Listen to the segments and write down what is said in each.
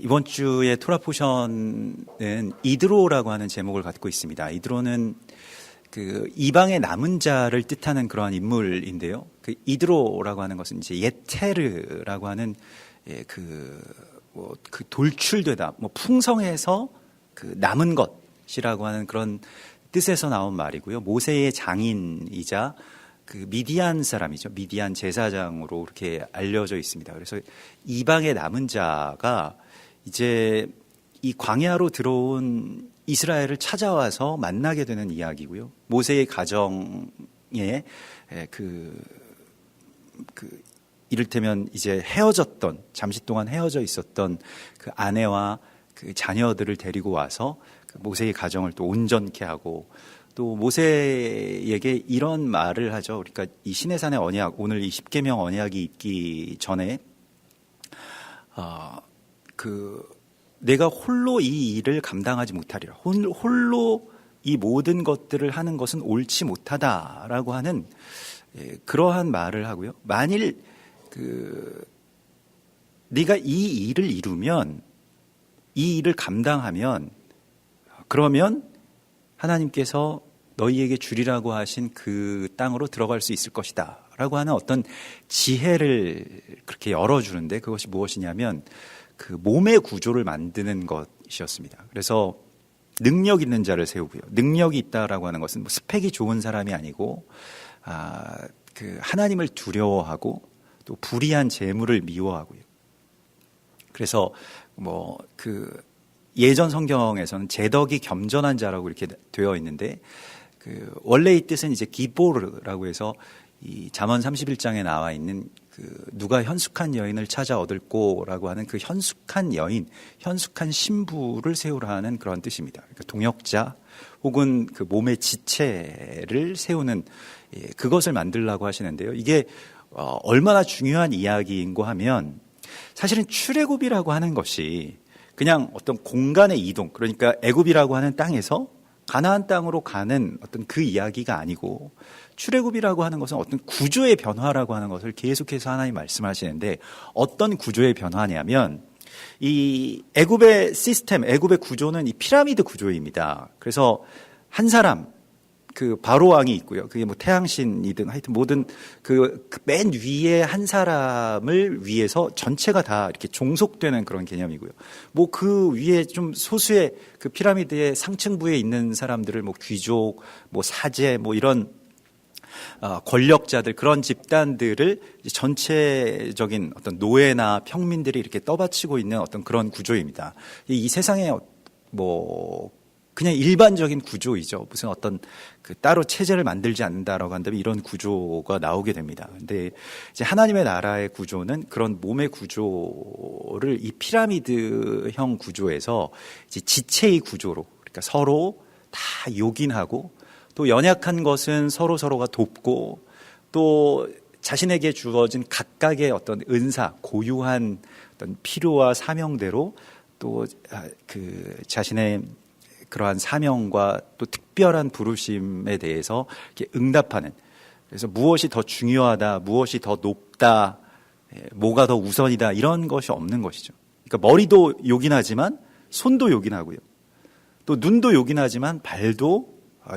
이번 주의 토라 포션은 이드로라고 하는 제목을 갖고 있습니다. 이드로는 그 이방의 남은 자를 뜻하는 그러한 인물인데요. 그 이드로라고 하는 것은 이제 예테르라고 하는 그 돌출되다, 풍성해서 그 남은 것이라고 하는 그런 뜻에서 나온 말이고요. 모세의 장인이자 그 미디안 사람이죠. 미디안 제사장으로 이렇게 알려져 있습니다. 그래서 이방의 남은 자가 이제 이 광야로 들어온 이스라엘을 찾아와서 만나게 되는 이야기고요. 모세의 가정에 이를테면 이제 잠시 동안 헤어져 있었던 그 아내와 그 자녀들을 데리고 와서 그 모세의 가정을 또 온전케 하고, 또 모세에게 이런 말을 하죠. 그러니까 이 시내산의 언약, 오늘 이 십계명 언약이 있기 전에 내가 홀로 이 일을 감당하지 못하리라. 홀로 이 모든 것들을 하는 것은 옳지 못하다라고 하는 그러한 말을 하고요. 만일 네가 이 일을 이루면, 이 일을 감당하면, 그러면 하나님께서 너희에게 주리라고 하신 그 땅으로 들어갈 수 있을 것이다 라고 하는 어떤 지혜를 그렇게 열어주는데, 그것이 무엇이냐면 그 몸의 구조를 만드는 것이었습니다. 그래서 능력 있는 자를 세우고요. 능력이 있다라고 하는 것은 스펙이 좋은 사람이 아니고 그 하나님을 두려워하고 또 불의한 재물을 미워하고요. 그래서 예전 성경에서는 제덕이 겸전한 자라고 이렇게 되어 있는데, 그 원래의 뜻은 이제 기보르라고 해서 이 잠언 31장에 나와 있는 그 누가 현숙한 여인을 찾아 얻을 꼬라고 하는 그 현숙한 여인, 현숙한 신부를 세우라는 그런 뜻입니다. 그러니까 동역자 혹은 그 몸의 지체를 세우는 그것을 만들라고 하시는데요. 이게 얼마나 중요한 이야기인고 하면, 사실은 출애굽이라고 하는 것이 그냥 어떤 공간의 이동, 그러니까 애굽이라고 하는 땅에서 가나안 땅으로 가는 어떤 그 이야기가 아니고, 출애굽이라고 하는 것은 어떤 구조의 변화라고 하는 것을 계속해서 하나님 말씀하시는데, 어떤 구조의 변화냐면 이 애굽의 시스템, 애굽의 구조는 이 피라미드 구조입니다. 그래서 한 사람, 그 바로 왕이 있고요. 그게 태양신이든 하여튼 모든 그 맨 위에 한 사람을 위해서 전체가 다 이렇게 종속되는 그런 개념이고요. 그 위에 좀 소수의 그 피라미드의 상층부에 있는 사람들을 귀족, 사제, 이런 권력자들, 그런 집단들을 전체적인 어떤 노예나 평민들이 이렇게 떠받치고 있는 어떤 그런 구조입니다. 이 세상에 그냥 일반적인 구조이죠. 무슨 어떤 따로 체제를 만들지 않는다라고 한다면 이런 구조가 나오게 됩니다. 근데 이제 하나님의 나라의 구조는 그런 몸의 구조를 이 피라미드형 구조에서 이제 지체의 구조로, 그러니까 서로 다 요긴하고, 또 연약한 것은 서로가 돕고, 또 자신에게 주어진 각각의 어떤 은사, 고유한 어떤 필요와 사명대로 또 그 자신의 그러한 사명과 또 특별한 부르심에 대해서 이렇게 응답하는, 그래서 무엇이 더 중요하다, 무엇이 더 높다, 뭐가 더 우선이다, 이런 것이 없는 것이죠. 그러니까 머리도 요긴하지만 손도 요긴하고요. 또 눈도 요긴하지만 발도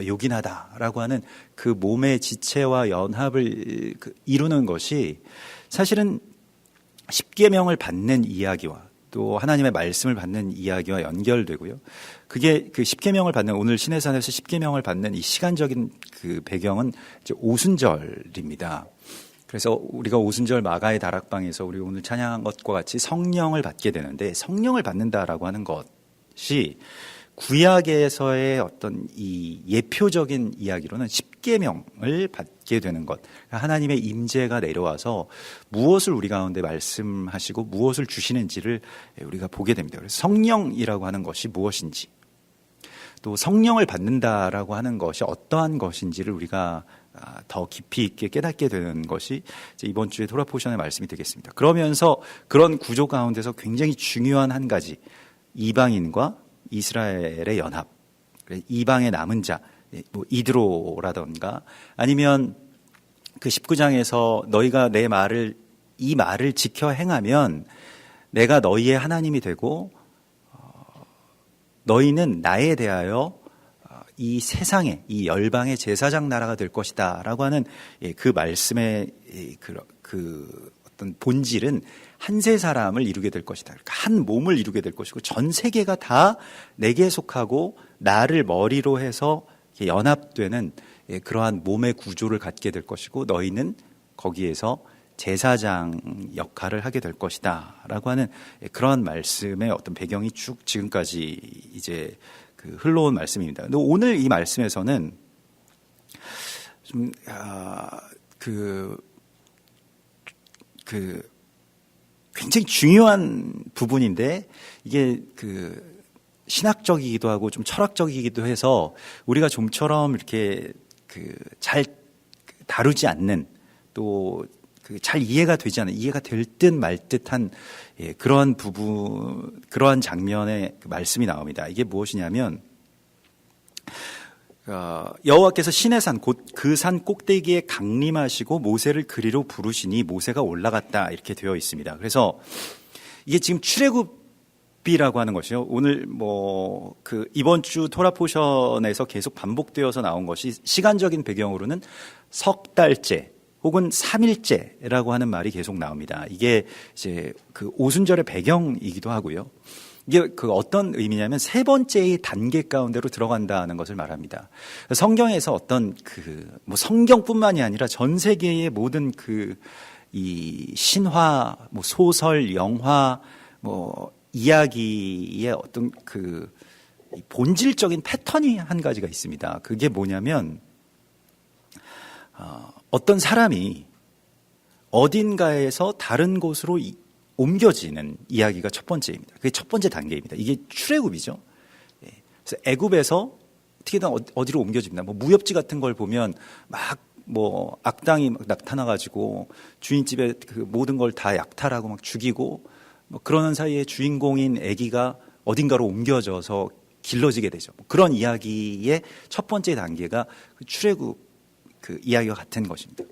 요긴하다라고 하는 그 몸의 지체와 연합을 이루는 것이 사실은 십계명을 받는 이야기와 또 하나님의 말씀을 받는 이야기와 연결되고요. 그게 그 십계명을 받는, 오늘 시내산에서 십계명을 받는 이 시간적인 그 배경은 이제 오순절입니다. 그래서 우리가 오순절 마가의 다락방에서 우리 오늘 찬양한 것과 같이 성령을 받게 되는데, 성령을 받는다라고 하는 것이 구약에서의 어떤 이 예표적인 이야기로는 십계명을 받게 되는 것, 하나님의 임재가 내려와서 무엇을 우리 가운데 말씀하시고 무엇을 주시는지를 우리가 보게 됩니다. 그래서 성령이라고 하는 것이 무엇인지, 또 성령을 받는다라고 하는 것이 어떠한 것인지를 우리가 더 깊이 있게 깨닫게 되는 것이 이번 주의 토라 포션의 말씀이 되겠습니다. 그러면서 그런 구조 가운데서 굉장히 중요한 한 가지, 이방인과 이스라엘의 연합, 이방의 남은 자, 이드로라던가, 아니면 그 19장에서 너희가 이 말을 지켜 행하면 내가 너희의 하나님이 되고 너희는 나에 대하여 이 세상의 이 열방의 제사장 나라가 될 것이다 라고 하는 그 말씀의 그 어떤 본질은 한 세 사람을 이루게 될 것이다. 그러니까 한 몸을 이루게 될 것이고 전 세계가 다 내게 속하고 나를 머리로 해서 연합되는 그러한 몸의 구조를 갖게 될 것이고 너희는 거기에서 제사장 역할을 하게 될 것이다 라고 하는 그런 말씀의 어떤 배경이 쭉 지금까지 이제 그 흘러온 말씀입니다. 근데 오늘 이 말씀에서는 좀 굉장히 중요한 부분인데 이게 그 신학적이기도 하고 좀 철학적이기도 해서 우리가 좀처럼 이렇게 그 잘 다루지 않는 또 그 잘 이해가 되지 않는 이해가 될 듯 말 듯한 그러한 부분 그러한 장면의 그 말씀이 나옵니다. 이게 무엇이냐면 여호와께서 신의 산 곧 그 산 꼭대기에 강림하시고 모세를 그리로 부르시니 모세가 올라갔다 이렇게 되어 있습니다. 그래서 이게 지금 출애굽이라고 하는 것이요. 오늘 뭐 그 이번 주 토라 포션에서 계속 반복되어서 나온 것이 시간적인 배경으로는 석 달째 혹은 3일째라고 하는 말이 계속 나옵니다. 이게 이제 그 오순절의 배경이기도 하고요. 이게 그 어떤 의미냐면 세 번째의 단계 가운데로 들어간다는 것을 말합니다. 성경에서 어떤 그 뭐 성경뿐만이 아니라 전 세계의 모든 그 이 신화, 뭐 소설, 영화, 뭐 이야기의 어떤 그 본질적인 패턴이 한 가지가 있습니다. 그게 뭐냐면 어떤 사람이 어딘가에서 다른 곳으로 옮겨지는 이야기가 첫 번째입니다. 그게 첫 번째 단계입니다. 이게 출애굽이죠. 그래서 애굽에서 특히나 어디로 옮겨집니다. 뭐 무협지 같은 걸 보면 막 뭐 악당이 막 나타나가지고 주인집에 그 모든 걸 다 약탈하고 막 죽이고 뭐 그러는 사이에 주인공인 아기가 어딘가로 옮겨져서 길러지게 되죠. 그런 이야기의 첫 번째 단계가 출애굽 그 이야기와 같은 것입니다.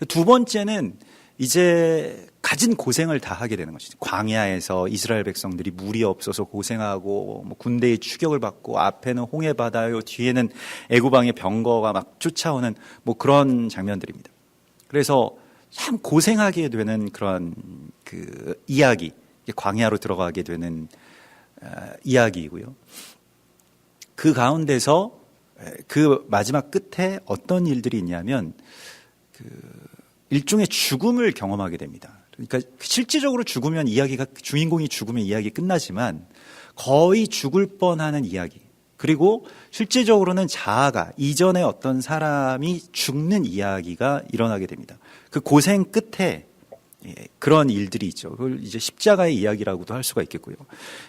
두 번째는 이제 가진 고생을 다 하게 되는 것이죠. 광야에서 이스라엘 백성들이 물이 없어서 고생하고 뭐 군대의 추격을 받고 앞에는 홍해 바다요 뒤에는 애굽왕의 병거가 막 쫓아오는 뭐 그런 장면들입니다. 그래서 참 고생하게 되는 그런 그 이야기, 광야로 들어가게 되는 이야기이고요. 그 가운데서 그 마지막 끝에 어떤 일들이 있냐면 그 일종의 죽음을 경험하게 됩니다. 그러니까 실질적으로 죽으면 이야기가 주인공이 죽으면 이야기 끝나지만 거의 죽을 뻔하는 이야기. 그리고 실제적으로는 자아가 이전에 어떤 사람이 죽는 이야기가 일어나게 됩니다. 그 고생 끝에 그런 일들이 있죠. 그걸 이제 십자가의 이야기라고도 할 수가 있겠고요.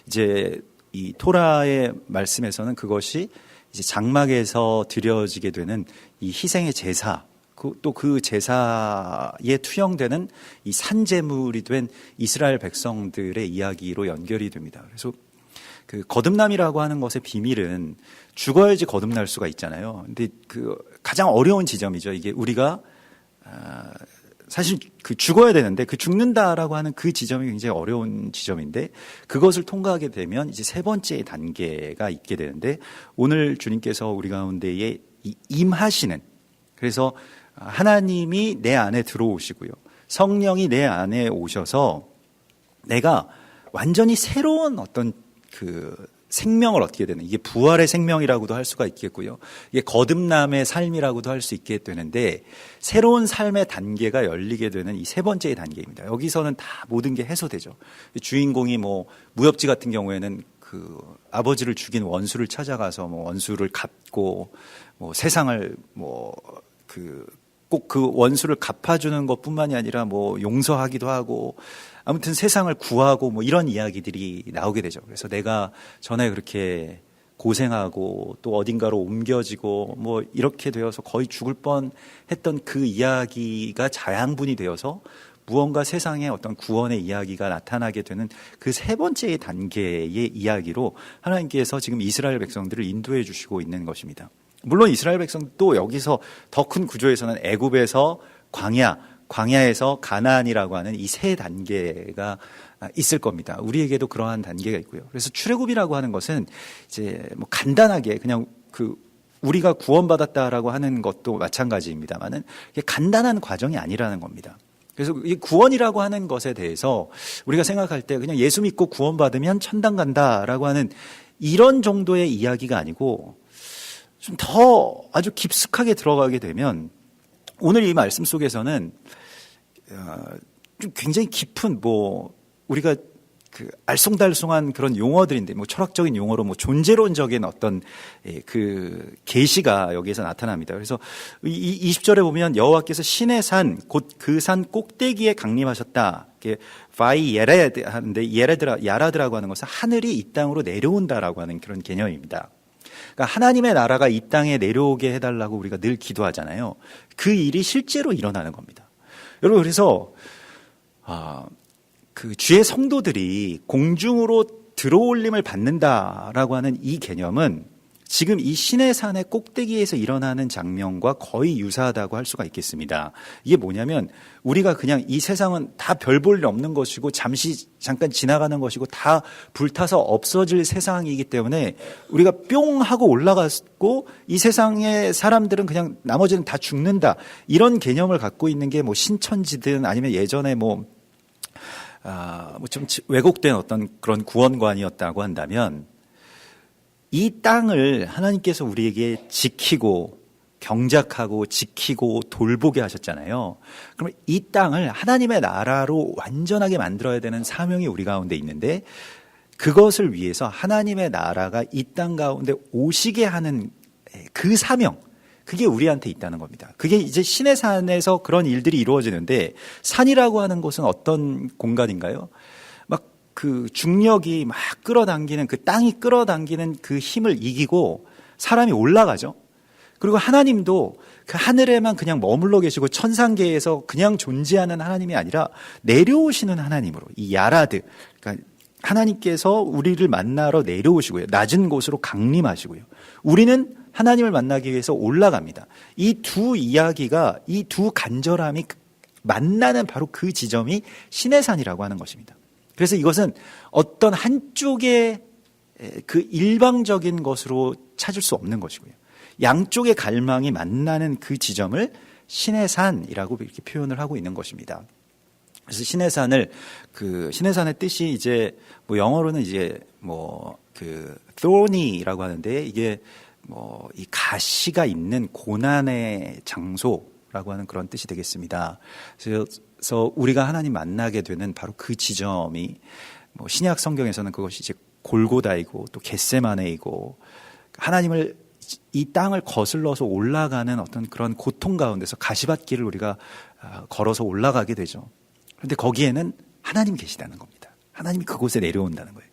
이제 이 토라의 말씀에서는 그것이 이제 장막에서 드려지게 되는 이 희생의 제사, 또 그 제사에 투영되는 이 산제물이 된 이스라엘 백성들의 이야기로 연결이 됩니다. 그래서 그 거듭남이라고 하는 것의 비밀은 죽어야지 거듭날 수가 있잖아요. 근데 그 가장 어려운 지점이죠. 이게 우리가 사실 그 죽어야 되는데 그 죽는다라고 하는 그 지점이 굉장히 어려운 지점인데 그것을 통과하게 되면 이제 세 번째 단계가 있게 되는데 오늘 주님께서 우리 가운데에 임하시는 그래서 하나님이 내 안에 들어오시고요. 성령이 내 안에 오셔서 내가 완전히 새로운 어떤 그 생명을 얻게 되는 이게 부활의 생명이라고도 할 수가 있겠고요. 이게 거듭남의 삶이라고도 할 수 있게 되는데 새로운 삶의 단계가 열리게 되는 이 세 번째의 단계입니다. 여기서는 다 모든 게 해소되죠. 주인공이 뭐 무협지 같은 경우에는 그 아버지를 죽인 원수를 찾아가서 뭐 원수를 갚고 뭐 세상을 뭐 그 꼭 그 원수를 갚아주는 것뿐만이 아니라 뭐 용서하기도 하고 아무튼 세상을 구하고 뭐 이런 이야기들이 나오게 되죠. 그래서 내가 전에 그렇게 고생하고 또 어딘가로 옮겨지고 뭐 이렇게 되어서 거의 죽을 뻔했던 그 이야기가 자양분이 되어서 무언가 세상에 어떤 구원의 이야기가 나타나게 되는 그 세 번째 단계의 이야기로 하나님께서 지금 이스라엘 백성들을 인도해 주시고 있는 것입니다. 물론 이스라엘 백성도 여기서 더 큰 구조에서는 애굽에서 광야에서 가나안이라고 하는 이 세 단계가 있을 겁니다. 우리에게도 그러한 단계가 있고요. 그래서 출애굽이라고 하는 것은 이제 뭐 간단하게 그냥 우리가 구원받았다라고 하는 것도 마찬가지입니다만은 이게 간단한 과정이 아니라는 겁니다. 그래서 이 구원이라고 하는 것에 대해서 우리가 생각할 때 그냥 예수 믿고 구원받으면 천당 간다라고 하는 이런 정도의 이야기가 아니고 좀 더 아주 깊숙하게 들어가게 되면 오늘 이 말씀 속에서는 좀 굉장히 깊은 우리가 알쏭달쏭한 그런 용어들인데 철학적인 용어로 존재론적인 어떤 그 계시가 여기에서 나타납니다. 그래서 이 20절에 보면 여호와께서 신의 산 곧 그 산 꼭대기에 강림하셨다. 바이 예레드 하는데 야라드라고 하는 것은 하늘이 이 땅으로 내려온다라고 하는 그런 개념입니다. 그러니까 하나님의 나라가 이 땅에 내려오게 해달라고 우리가 늘 기도하잖아요. 그 일이 실제로 일어나는 겁니다. 여러분 그래서 그 주의 성도들이 공중으로 들어올림을 받는다라고 하는 이 개념은 지금 이 신의 산의 꼭대기에서 일어나는 장면과 거의 유사하다고 할 수가 있겠습니다. 이게 뭐냐면 우리가 그냥 이 세상은 다 별 볼 일 없는 것이고 잠깐 지나가는 것이고 다 불타서 없어질 세상이기 때문에 우리가 뿅 하고 올라갔고 이 세상의 사람들은 그냥 나머지는 다 죽는다. 이런 개념을 갖고 있는 게 신천지든 아니면 예전에 좀 왜곡된 어떤 그런 구원관이었다고 한다면 이 땅을 하나님께서 우리에게 지키고 경작하고 지키고 돌보게 하셨잖아요. 그러면 이 땅을 하나님의 나라로 완전하게 만들어야 되는 사명이 우리 가운데 있는데 그것을 위해서 하나님의 나라가 이 땅 가운데 오시게 하는 그 사명, 그게 우리한테 있다는 겁니다. 그게 이제 신의 산에서 그런 일들이 이루어지는데 산이라고 하는 곳은 어떤 공간인가요? 그 중력이 막 끌어당기는 그 땅이 끌어당기는 그 힘을 이기고 사람이 올라가죠. 그리고 하나님도 그 하늘에만 그냥 머물러 계시고 천상계에서 그냥 존재하는 하나님이 아니라 내려오시는 하나님으로 이 야라드, 그러니까 하나님께서 우리를 만나러 내려오시고요. 낮은 곳으로 강림하시고요. 우리는 하나님을 만나기 위해서 올라갑니다. 이 두 이야기가 이 두 간절함이 만나는 바로 그 지점이 신의 산이라고 하는 것입니다. 그래서 이것은 어떤 한쪽의 그 일방적인 것으로 찾을 수 없는 것이고요. 양쪽의 갈망이 만나는 그 지점을 신의 산이라고 이렇게 표현을 하고 있는 것입니다. 그래서 신의 산의 뜻이 이제 영어로는 이제 thorny라고 하는데 이게 이 가시가 있는 고난의 장소라고 하는 그런 뜻이 되겠습니다. 그래서 우리가 하나님 만나게 되는 바로 그 지점이 신약 성경에서는 그것이 이제 골고다이고 또 겟세마네이고 하나님을 이 땅을 거슬러서 올라가는 어떤 그런 고통 가운데서 가시밭길을 우리가 걸어서 올라가게 되죠. 그런데 거기에는 하나님이 계시다는 겁니다. 하나님이 그곳에 내려온다는 거예요.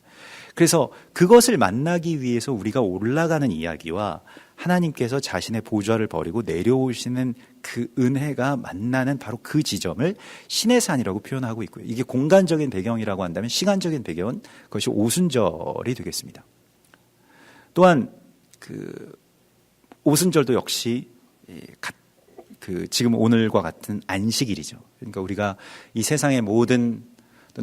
그래서 그것을 만나기 위해서 우리가 올라가는 이야기와 하나님께서 자신의 보좌를 버리고 내려오시는 그 은혜가 만나는 바로 그 지점을 신의 산이라고 표현하고 있고요. 이게 공간적인 배경이라고 한다면 시간적인 배경은 그것이 오순절이 되겠습니다. 또한 오순절도 역시 지금 오늘과 같은 안식일이죠. 그러니까 우리가 이 세상의 모든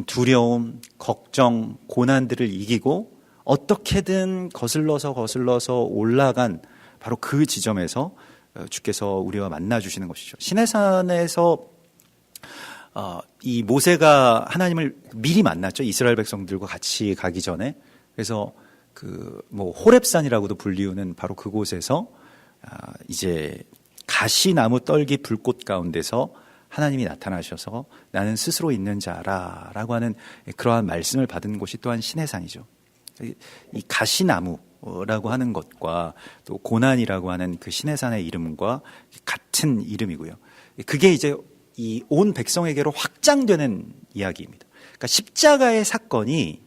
두려움, 걱정, 고난들을 이기고 어떻게든 거슬러서 올라간 바로 그 지점에서 주께서 우리와 만나 주시는 것이죠. 신의 산에서 이 모세가 하나님을 미리 만났죠. 이스라엘 백성들과 같이 가기 전에. 그래서 호렙산이라고도 불리우는 바로 그곳에서 이제 가시나무 떨기 불꽃 가운데서 하나님이 나타나셔서 나는 스스로 있는 자라라고 하는 그러한 말씀을 받은 곳이 또한 신의 산이죠. 이 가시나무라고 하는 것과 또 고난이라고 하는 그 신의 산의 이름과 같은 이름이고요. 그게 이제 이 온 백성에게로 확장되는 이야기입니다. 그러니까 십자가의 사건이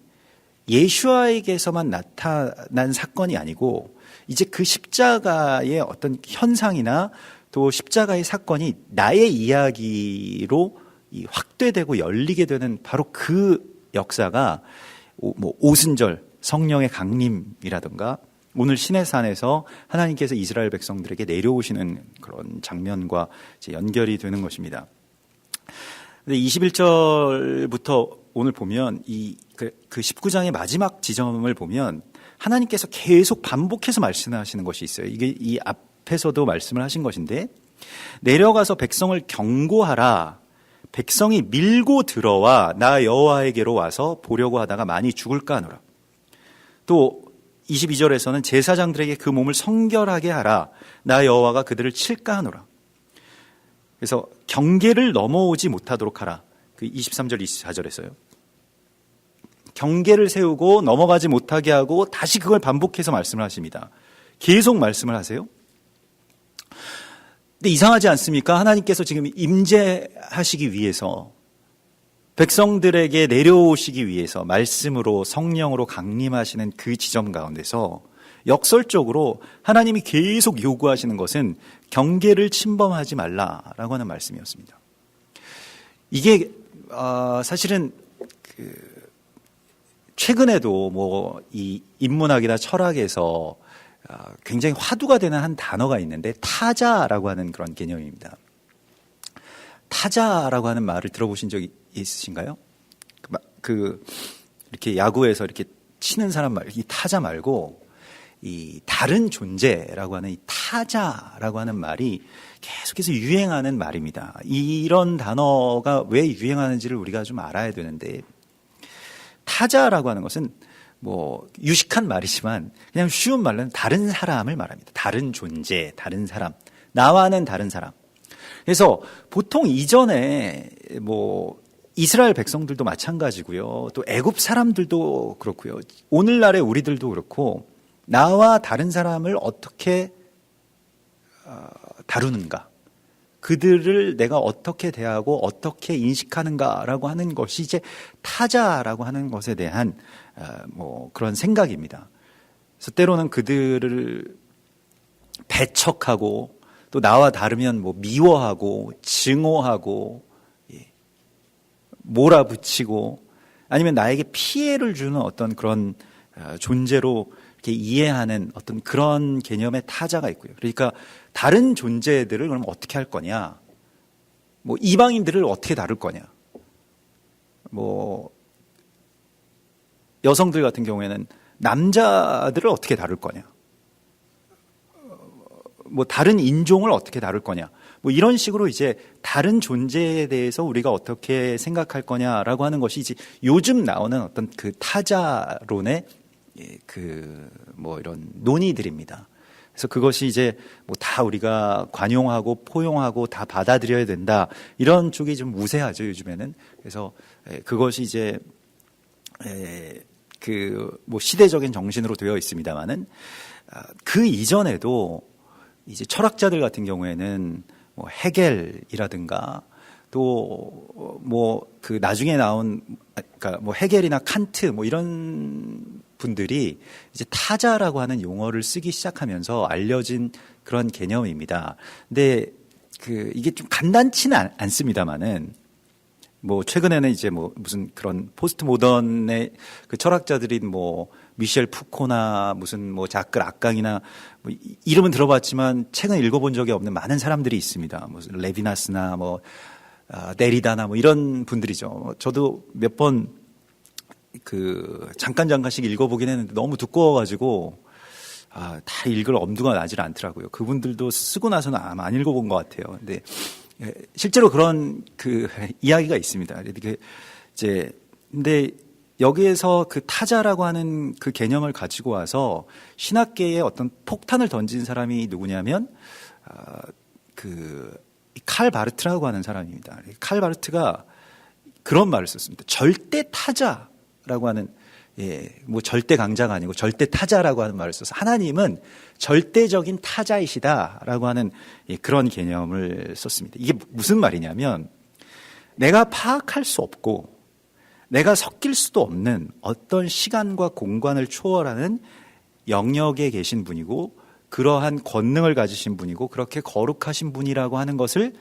예수아에게서만 나타난 사건이 아니고 이제 그 십자가의 어떤 현상이나 또 십자가의 사건이 나의 이야기로 확대되고 열리게 되는 바로 그 역사가 오순절 성령의 강림이라든가 오늘 신의 산에서 하나님께서 이스라엘 백성들에게 내려오시는 그런 장면과 이제 연결이 되는 것입니다. 근데 21절부터 오늘 보면 그 19장의 마지막 지점을 보면 하나님께서 계속 반복해서 말씀하시는 것이 있어요. 이게 이 앞에서도 말씀을 하신 것인데, 내려가서 백성을 경고하라. 백성이 밀고 들어와 나 여호와에게로 와서 보려고 하다가 많이 죽을까 하노라. 또 22절에서는 제사장들에게 그 몸을 성결하게 하라. 나 여호와가 그들을 칠까 하노라. 그래서 경계를 넘어오지 못하도록 하라. 그 23절 24절에서요. 경계를 세우고 넘어가지 못하게 하고 다시 그걸 반복해서 말씀을 하십니다. 계속 말씀을 하세요. 근데 이상하지 않습니까? 하나님께서 지금 임재하시기 위해서, 백성들에게 내려오시기 위해서 말씀으로 성령으로 강림하시는 그 지점 가운데서 역설적으로 하나님이 계속 요구하시는 것은 경계를 침범하지 말라라고 하는 말씀이었습니다. 이게 사실은 최근에도 뭐 이 인문학이나 철학에서 굉장히 화두가 되는 한 단어가 있는데, 타자라고 하는 그런 개념입니다. 타자라고 하는 말을 들어보신 적이 있으신가요? 이렇게 야구에서 이렇게 치는 사람 말, 이 타자 말고 이 다른 존재라고 하는 이 타자라고 하는 말이 계속해서 유행하는 말입니다. 이런 단어가 왜 유행하는지를 우리가 좀 알아야 되는데, 타자라고 하는 것은 뭐 유식한 말이지만 그냥 쉬운 말로는 다른 사람을 말합니다. 다른 존재, 다른 사람, 나와는 다른 사람. 그래서 보통 이전에 뭐 이스라엘 백성들도 마찬가지고요, 또 애굽 사람들도 그렇고요, 오늘날의 우리들도 그렇고, 나와 다른 사람을 어떻게 다루는가, 그들을 내가 어떻게 대하고 어떻게 인식하는가라고 하는 것이 이제 타자라고 하는 것에 대한 뭐 그런 생각입니다. 그래서 때로는 그들을 배척하고, 또 나와 다르면 뭐 미워하고 증오하고 몰아붙이고, 아니면 나에게 피해를 주는 어떤 그런 존재로 이렇게 이해하는 어떤 그런 개념의 타자가 있고요. 그러니까 다른 존재들을 그럼 어떻게 할 거냐, 뭐 이방인들을 어떻게 다룰 거냐, 뭐 여성들 같은 경우에는 남자들을 어떻게 다룰 거냐, 뭐 다른 인종을 어떻게 다룰 거냐, 뭐 이런 식으로 이제 다른 존재에 대해서 우리가 어떻게 생각할 거냐라고 하는 것이 이제 요즘 나오는 어떤 그 타자론의 뭐 이런 논의들입니다. 그래서 그것이 이제 뭐 다 우리가 관용하고 포용하고 다 받아들여야 된다, 이런 쪽이 좀 우세하죠, 요즘에는. 그래서 그것이 이제 뭐 시대적인 정신으로 되어 있습니다만은, 그 이전에도 이제 철학자들 같은 경우에는 뭐 헤겔이라든가, 또 뭐 그 나중에 나온, 그러니까 뭐 헤겔이나 칸트 뭐 이런 분들이 이제 타자라고 하는 용어를 쓰기 시작하면서 알려진 그런 개념입니다. 근데 이게 좀 간단치는 않습니다만은, 뭐 최근에는 이제 뭐 무슨 그런 포스트 모던의 그 철학자들인 뭐 미셸 푸코나 무슨 뭐 자크 락강이나 뭐 이름은 들어봤지만 책은 읽어본 적이 없는 많은 사람들이 있습니다. 무슨 레비나스나 뭐 데리다나 뭐 이런 분들이죠. 저도 몇 번 잠깐씩 읽어보긴 했는데 너무 두꺼워가지고 다 읽을 엄두가 나질 않더라고요. 그분들도 쓰고 나서는 아마 안 읽어본 것 같아요. 근데 실제로 그런 이야기가 있습니다. 근데 여기에서 그 타자라고 하는 그 개념을 가지고 와서 신학계에 어떤 폭탄을 던진 사람이 누구냐면 칼 바르트라고 하는 사람입니다. 칼 바르트가 그런 말을 썼습니다. 절대 타자라고 하는, 뭐 절대 강자가 아니고 절대 타자라고 하는 말을 써서 하나님은 절대적인 타자이시다라고 하는 그런 개념을 썼습니다. 이게 무슨 말이냐면, 내가 파악할 수 없고 내가 섞일 수도 없는 어떤 시간과 공간을 초월하는 영역에 계신 분이고, 그러한 권능을 가지신 분이고, 그렇게 거룩하신 분이라고 하는 것을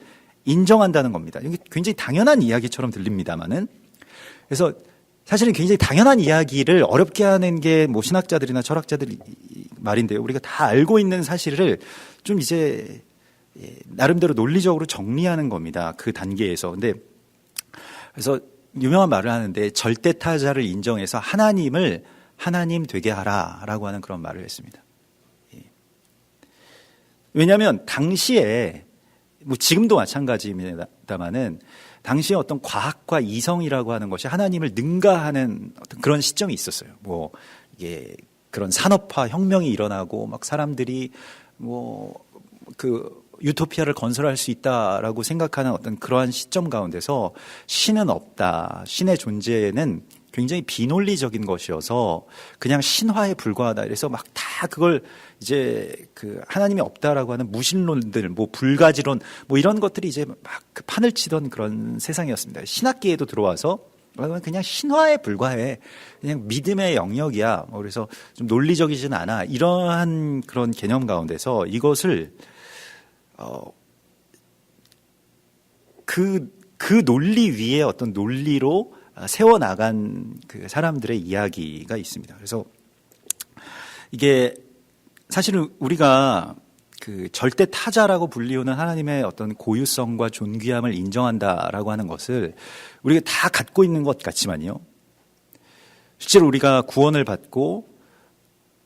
인정한다는 겁니다. 이게 굉장히 당연한 이야기처럼 들립니다만은, 그래서 사실은 굉장히 당연한 이야기를 어렵게 하는 게 뭐 신학자들이나 철학자들 말인데요. 우리가 다 알고 있는 사실을 좀 이제 나름대로 논리적으로 정리하는 겁니다. 그 단계에서. 그래서 유명한 말을 하는데 절대타자를 인정해서 하나님을 하나님 되게 하라라고 하는 그런 말을 했습니다. 왜냐하면 당시에 뭐 지금도 마찬가지입니다만은 당시에 어떤 과학과 이성이라고 하는 것이 하나님을 능가하는 어떤 그런 시점이 있었어요. 뭐 이게 그런 산업화 혁명이 일어나고 막 사람들이 뭐 그 유토피아를 건설할 수 있다라고 생각하는 어떤 그러한 시점 가운데서 신은 없다. 신의 존재는 굉장히 비논리적인 것이어서 그냥 신화에 불과하다. 그래서 막 다 그걸 이제 그 하나님이 없다라고 하는 무신론들, 뭐 불가지론, 뭐 이런 것들이 이제 막 그 판을 치던 그런 세상이었습니다. 신학계에도 들어와서 그냥 신화에 불과해. 그냥 믿음의 영역이야. 그래서 좀 논리적이진 않아. 이러한 그런 개념 가운데서 이것을 그 논리 위에 어떤 논리로 세워나간 그 사람들의 이야기가 있습니다. 그래서 이게 사실은 우리가 그 절대 타자라고 불리우는 하나님의 어떤 고유성과 존귀함을 인정한다라고 하는 것을 우리가 다 갖고 있는 것 같지만요. 실제로 우리가 구원을 받고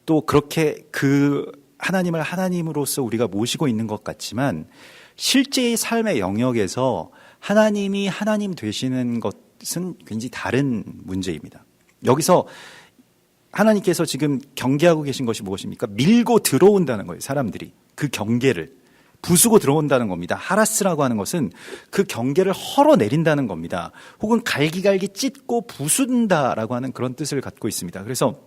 또 그렇게 그 하나님을 하나님으로서 우리가 모시고 있는 것 같지만 실제의 삶의 영역에서 하나님이 하나님 되시는 것은 굉장히 다른 문제입니다. 여기서 하나님께서 지금 경계하고 계신 것이 무엇입니까? 밀고 들어온다는 거예요. 사람들이 그 경계를 부수고 들어온다는 겁니다. 하라스라고 하는 것은 그 경계를 헐어내린다는 겁니다. 혹은 갈기갈기 찢고 부순다라고 하는 그런 뜻을 갖고 있습니다. 그래서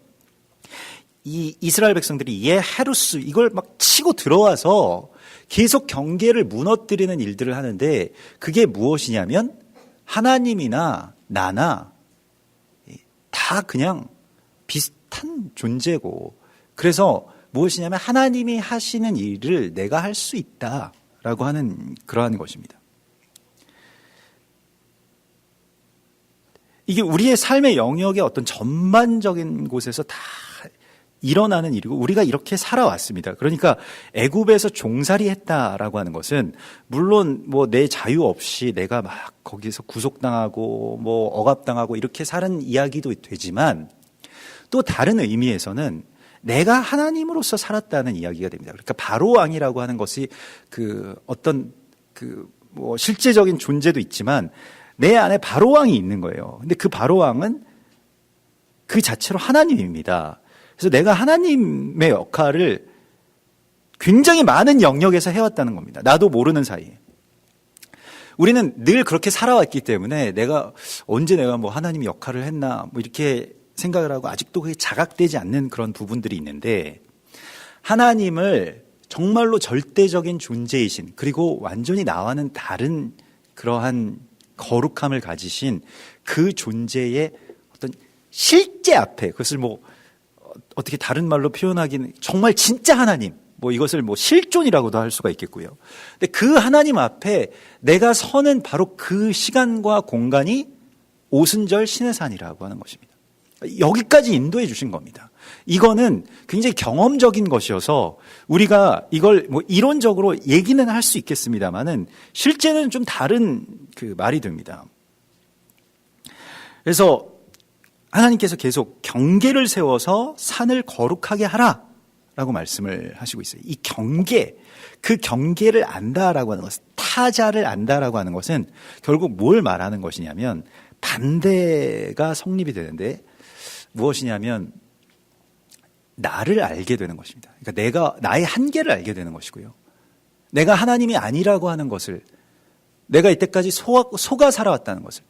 이 이스라엘 백성들이 헤루스 이걸 막 치고 들어와서 계속 경계를 무너뜨리는 일들을 하는데 그게 무엇이냐면 하나님이나 나나 다 그냥 비슷한 존재고 그래서 무엇이냐면 하나님이 하시는 일을 내가 할 수 있다라고 하는 그러한 것입니다. 이게 우리의 삶의 영역의 어떤 전반적인 곳에서 다 일어나는 일이고 우리가 이렇게 살아왔습니다. 그러니까 애굽에서 종살이 했다라고 하는 것은 물론 뭐 내 자유 없이 내가 막 거기서 구속당하고 뭐 억압당하고 이렇게 사는 이야기도 되지만 또 다른 의미에서는 내가 하나님으로서 살았다는 이야기가 됩니다. 그러니까 바로 왕이라고 하는 것이 그 어떤 그 뭐 실제적인 존재도 있지만 내 안에 바로 왕이 있는 거예요. 근데 그 바로 왕은 그 자체로 하나님입니다. 그래서 내가 하나님의 역할을 굉장히 많은 영역에서 해왔다는 겁니다. 나도 모르는 사이에. 우리는 늘 그렇게 살아왔기 때문에 언제 내가 뭐 하나님의 역할을 했나 뭐 이렇게 생각을 하고 아직도 그게 자각되지 않는 그런 부분들이 있는데 하나님을 정말로 절대적인 존재이신 그리고 완전히 나와는 다른 그러한 거룩함을 가지신 그 존재의 어떤 실제 앞에 그것을 뭐 어떻게 다른 말로 표현하기는 정말 진짜 하나님 뭐 이것을 뭐 실존이라고도 할 수가 있겠고요. 근데 그 하나님 앞에 내가 서는 바로 그 시간과 공간이 오순절 시내산이라고 하는 것입니다. 여기까지 인도해 주신 겁니다. 이거는 굉장히 경험적인 것이어서 우리가 이걸 뭐 이론적으로 얘기는 할 수 있겠습니다만은 실제는 좀 다른 그 말이 됩니다. 그래서 하나님께서 계속 경계를 세워서 산을 거룩하게 하라라고 말씀을 하시고 있어요. 이 경계, 그 경계를 안다라고 하는 것은 타자를 안다라고 하는 것은 결국 뭘 말하는 것이냐면 반대가 성립이 되는데 무엇이냐면 나를 알게 되는 것입니다. 그러니까 내가 나의 한계를 알게 되는 것이고요. 내가 하나님이 아니라고 하는 것을 내가 이때까지 속아 살아왔다는 것을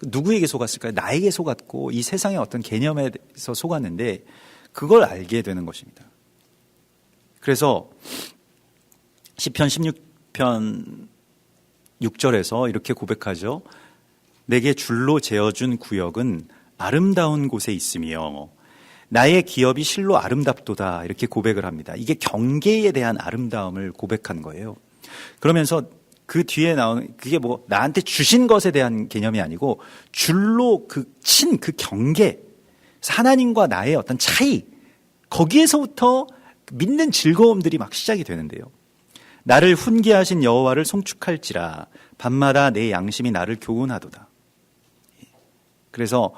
누구에게 속았을까요? 나에게 속았고 이 세상의 어떤 개념에서 속았는데 그걸 알게 되는 것입니다. 그래서 시편 16편 6절에서 이렇게 고백하죠. 내게 줄로 재어준 구역은 아름다운 곳에 있으며 나의 기업이 실로 아름답도다 이렇게 고백을 합니다. 이게 경계에 대한 아름다움을 고백한 거예요. 그러면서 그 뒤에 나오는 그게 뭐 나한테 주신 것에 대한 개념이 아니고 줄로 친 그 경계 하나님과 나의 어떤 차이 거기에서부터 믿는 즐거움들이 막 시작이 되는데요. 나를 훈계하신 여호와를 송축할지라 밤마다 내 양심이 나를 교훈하도다. 그래서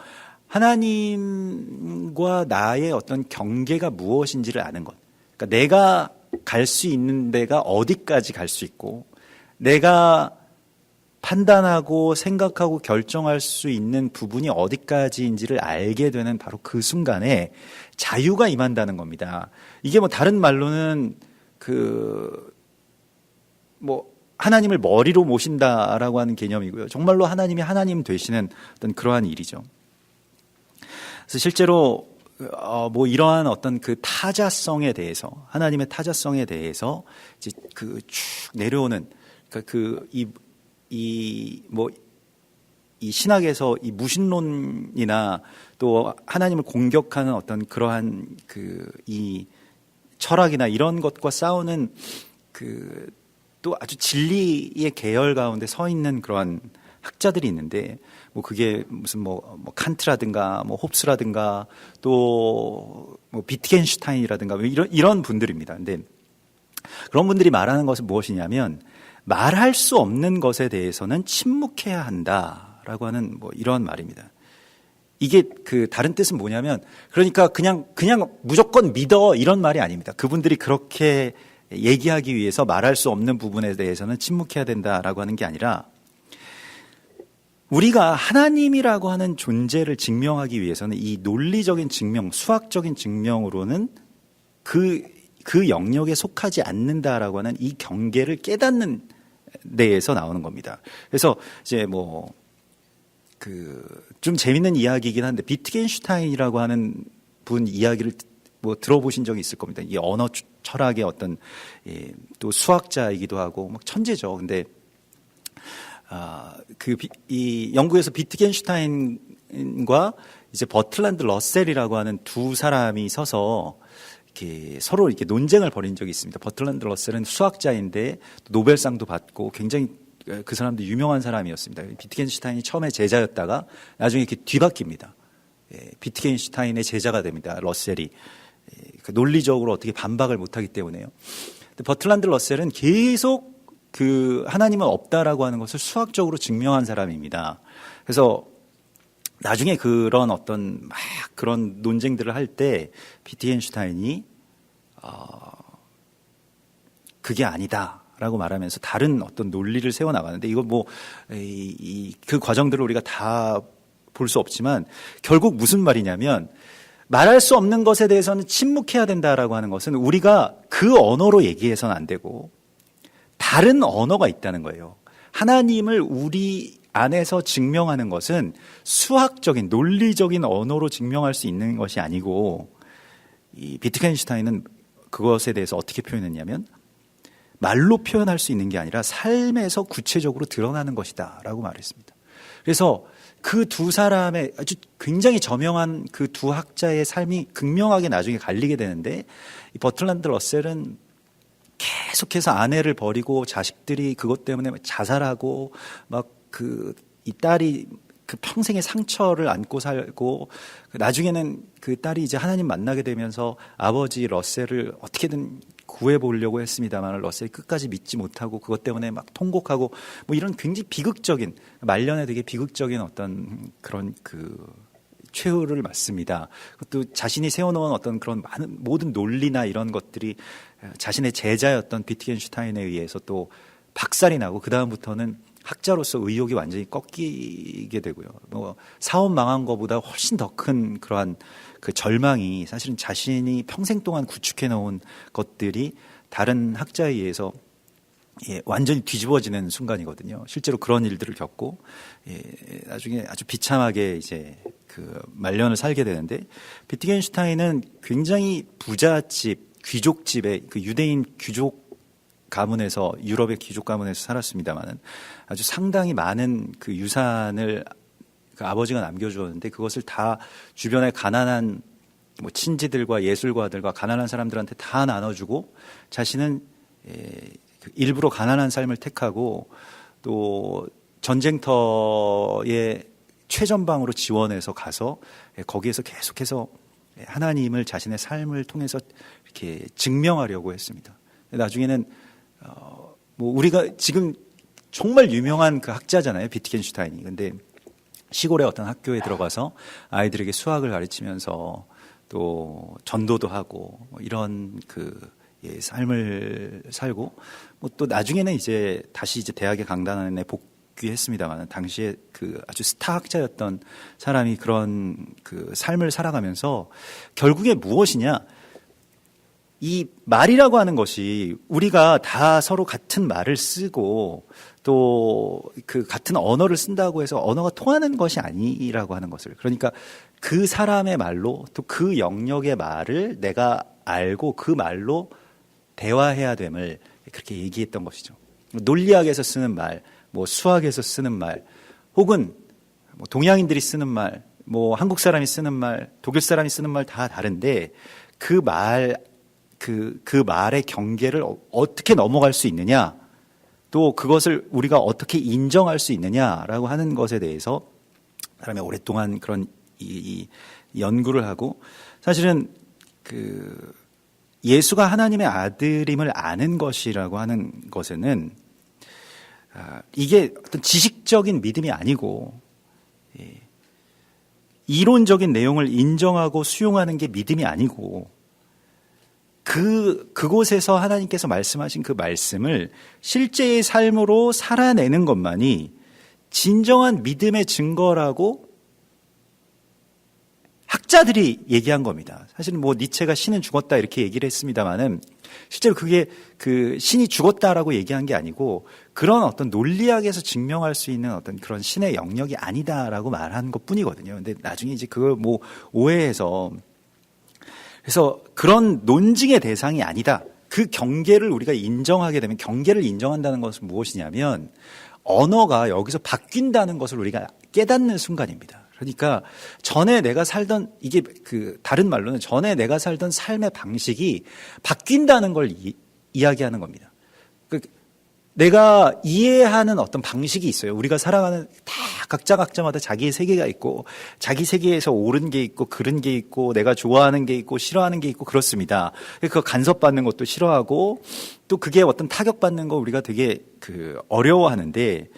하나님과 나의 어떤 경계가 무엇인지를 아는 것. 그러니까 내가 갈 수 있는 데가 어디까지 갈 수 있고, 내가 판단하고 생각하고 결정할 수 있는 부분이 어디까지인지를 알게 되는 바로 그 순간에 자유가 임한다는 겁니다. 이게 뭐 다른 말로는 하나님을 머리로 모신다라고 하는 개념이고요. 정말로 하나님이 하나님 되시는 어떤 그러한 일이죠. 그래서 실제로 이러한 어떤 그 타자성에 대해서, 하나님의 타자성에 대해서 이제 쭉 내려오는, 그러니까 이 신학에서 이 무신론이나 또 하나님을 공격하는 어떤 그러한 이 철학이나 이런 것과 싸우는 또 아주 진리의 계열 가운데 서 있는 그러한 학자들이 있는데, 그게 무슨 칸트라든가 홉스라든가 또 비트겐슈타인이라든가 이런 분들입니다. 근데 그런 분들이 말하는 것은 무엇이냐면, 말할 수 없는 것에 대해서는 침묵해야 한다라고 하는 이런 말입니다. 이게 다른 뜻은 뭐냐면, 그러니까 그냥 무조건 믿어 이런 말이 아닙니다. 그분들이 그렇게 얘기하기 위해서 말할 수 없는 부분에 대해서는 침묵해야 된다라고 하는 게 아니라, 우리가 하나님이라고 하는 존재를 증명하기 위해서는 이 논리적인 증명, 수학적인 증명으로는 그 영역에 속하지 않는다라고 하는 이 경계를 깨닫는 데에서 나오는 겁니다. 그래서 이제 좀 재밌는 이야기이긴 한데, 비트겐슈타인이라고 하는 분 이야기를 들어보신 적이 있을 겁니다. 이 언어 철학의 어떤 또 수학자이기도 하고 천재죠. 근데 이 영국에서 비트겐슈타인과 이제 버틀란드 러셀이라고 하는 두 사람이 서서 서로 이렇게 논쟁을 벌인 적이 있습니다. 버틀란드 러셀은 수학자인데 노벨상도 받고 굉장히 그 사람도 유명한 사람이었습니다. 비트겐슈타인이 처음에 제자였다가 나중에 이렇게 뒤바뀝니다. 비트겐슈타인의 제자가 됩니다. 러셀이. 논리적으로 어떻게 반박을 못하기 때문에요. 근데 버틀란드 러셀은 계속 하나님은 없다라고 하는 것을 수학적으로 증명한 사람입니다. 그래서 나중에 그런 어떤 그런 논쟁들을 할 때 비트겐슈타인이 그게 아니다라고 말하면서 다른 어떤 논리를 세워 나가는데, 이거 그 과정들을 우리가 다 볼 수 없지만 결국 무슨 말이냐면, 말할 수 없는 것에 대해서는 침묵해야 된다라고 하는 것은 우리가 그 언어로 얘기해서는 안 되고 다른 언어가 있다는 거예요. 하나님을 우리 안에서 증명하는 것은 수학적인, 논리적인 언어로 증명할 수 있는 것이 아니고, 이 비트겐슈타인은 그것에 대해서 어떻게 표현했냐면, 말로 표현할 수 있는 게 아니라 삶에서 구체적으로 드러나는 것이다 라고 말했습니다. 그래서 그 두 사람의 아주 굉장히 저명한 그 두 학자의 삶이 극명하게 나중에 갈리게 되는데, 이 버틀란드 러셀은 계속해서 아내를 버리고 자식들이 그것 때문에 자살하고 이 딸이 평생의 상처를 안고 살고, 나중에는 그 딸이 이제 하나님 만나게 되면서 아버지 러셀을 어떻게든 구해보려고 했습니다만 러셀이 끝까지 믿지 못하고 그것 때문에 통곡하고 이런 굉장히 비극적인, 말년에 되게 비극적인 어떤 그런 최후를 맞습니다. 그것도 자신이 세워놓은 어떤 그런 모든 논리나 이런 것들이 자신의 제자였던 비트겐슈타인에 의해서 또 박살이 나고, 그 다음부터는 학자로서 의욕이 완전히 꺾이게 되고요. 사업 망한 것보다 훨씬 더 큰 그러한 절망이, 사실은 자신이 평생 동안 구축해 놓은 것들이 다른 학자에 의해서 완전히 뒤집어지는 순간이거든요. 실제로 그런 일들을 겪고 나중에 아주 비참하게 이제 말년을 살게 되는데, 비트겐슈타인은 굉장히 부잣집, 귀족집의 유대인 귀족 가문에서, 유럽의 귀족 가문에서 살았습니다만은 아주 상당히 많은 유산을 아버지가 남겨주었는데, 그것을 다 주변의 가난한 친지들과 예술가들과 가난한 사람들한테 다 나눠주고, 자신은 일부러 가난한 삶을 택하고 또 전쟁터에 최전방으로 지원해서 가서 거기에서 계속해서 하나님을 자신의 삶을 통해서 이렇게 증명하려고 했습니다. 나중에는 우리가 지금 정말 유명한 그 학자잖아요, 비트겐슈타인이. 근데 시골의 어떤 학교에 들어가서 아이들에게 수학을 가르치면서 또 전도도 하고 뭐 이런 삶을 살고 뭐 또 나중에는 이제 다시 이제 대학의 강단에 복귀했습니다만 당시에 아주 스타 학자였던 사람이 그런 삶을 살아가면서 결국에 무엇이냐, 이 말이라고 하는 것이 우리가 다 서로 같은 말을 쓰고 또 같은 언어를 쓴다고 해서 언어가 통하는 것이 아니라고 하는 것을, 그러니까 그 사람의 말로 또 그 영역의 말을 내가 알고 그 말로 대화해야 됨을 그렇게 얘기했던 것이죠. 논리학에서 쓰는 말, 뭐 수학에서 쓰는 말, 혹은 뭐 동양인들이 쓰는 말, 뭐 한국 사람이 쓰는 말, 독일 사람이 쓰는 말 다 다른데 그 말의 경계를 어떻게 넘어갈 수 있느냐, 또 그것을 우리가 어떻게 인정할 수 있느냐라고 하는 것에 대해서 사람이 오랫동안 그런 이 연구를 하고, 사실은 예수가 하나님의 아들임을 아는 것이라고 하는 것에는 이게 어떤 지식적인 믿음이 아니고 이론적인 내용을 인정하고 수용하는 게 믿음이 아니고 그곳에서 하나님께서 말씀하신 그 말씀을 실제의 삶으로 살아내는 것만이 진정한 믿음의 증거라고 학자들이 얘기한 겁니다. 사실은 뭐 니체가 신은 죽었다 이렇게 얘기를 했습니다만은 실제로 그게 신이 죽었다라고 얘기한 게 아니고 그런 어떤 논리학에서 증명할 수 있는 어떤 그런 신의 영역이 아니다라고 말한 것 뿐이거든요. 근데 나중에 이제 그걸 뭐 오해해서, 그래서 그런 논증의 대상이 아니다. 그 경계를 우리가 인정하게 되면, 경계를 인정한다는 것은 무엇이냐면 언어가 여기서 바뀐다는 것을 우리가 깨닫는 순간입니다. 그러니까 전에 내가 살던, 이게 다른 말로는 전에 내가 살던 삶의 방식이 바뀐다는 걸 이야기하는 겁니다. 내가 이해하는 어떤 방식이 있어요. 우리가 살아가는 다 각자마다 자기의 세계가 있고 자기 세계에서 옳은 게 있고 그른 게 있고 내가 좋아하는 게 있고 싫어하는 게 있고 그렇습니다. 그거 간섭받는 것도 싫어하고 또 그게 어떤 타격받는 거 우리가 되게 어려워하는데,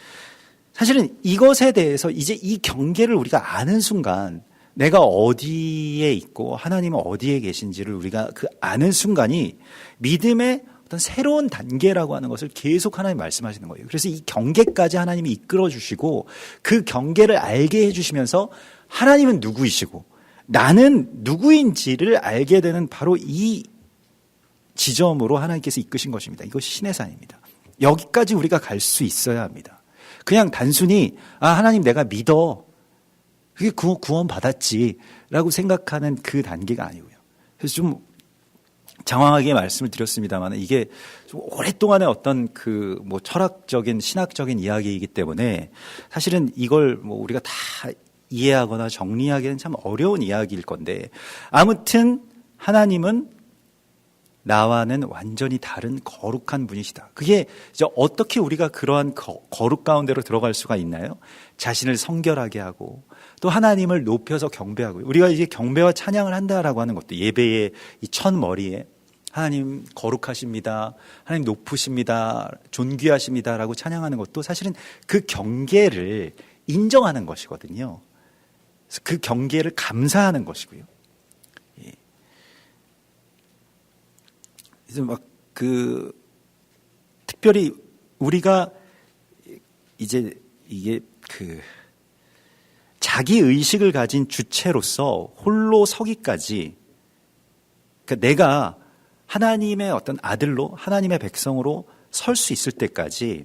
사실은 이것에 대해서 이제 이 경계를 우리가 아는 순간 내가 어디에 있고 하나님은 어디에 계신지를 우리가 아는 순간이 믿음의 어떤 새로운 단계라고 하는 것을 계속 하나님 말씀하시는 거예요. 그래서 이 경계까지 하나님이 이끌어 주시고 그 경계를 알게 해주시면서 하나님은 누구이시고 나는 누구인지를 알게 되는 바로 이 지점으로 하나님께서 이끄신 것입니다. 이것이 신의 산입니다. 여기까지 우리가 갈 수 있어야 합니다. 그냥 단순히 하나님 내가 믿어, 그게 구원 받았지라고 생각하는 그 단계가 아니고요. 그래서 좀 장황하게 말씀을 드렸습니다만 이게 좀 오랫동안의 어떤 뭐 철학적인 신학적인 이야기이기 때문에 사실은 이걸 뭐 우리가 다 이해하거나 정리하기는 참 어려운 이야기일 건데, 아무튼 하나님은 나와는 완전히 다른 거룩한 분이시다. 그게 이제 어떻게 우리가 그러한 거룩 가운데로 들어갈 수가 있나요? 자신을 성결하게 하고 또 하나님을 높여서 경배하고, 우리가 이제 경배와 찬양을 한다라고 하는 것도 예배의 이 첫 머리에 하나님 거룩하십니다, 하나님 높으십니다, 존귀하십니다라고 찬양하는 것도 사실은 그 경계를 인정하는 것이거든요. 그래서 그 경계를 감사하는 것이고요. 막 특별히 우리가 이제 이게 자기 의식을 가진 주체로서 홀로 서기까지, 그러니까 내가 하나님의 어떤 아들로 하나님의 백성으로 설 수 있을 때까지,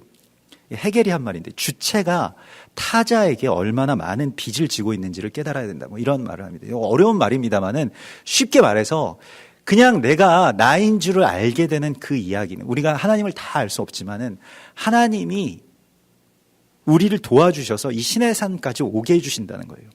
헤겔이 한 말인데 주체가 타자에게 얼마나 많은 빚을 지고 있는지를 깨달아야 된다, 뭐 이런 말을 합니다. 어려운 말입니다만은 쉽게 말해서 그냥 내가 나인 줄을 알게 되는 그 이야기는, 우리가 하나님을 다 알 수 없지만은 하나님이 우리를 도와주셔서 이 신의 산까지 오게 해주신다는 거예요.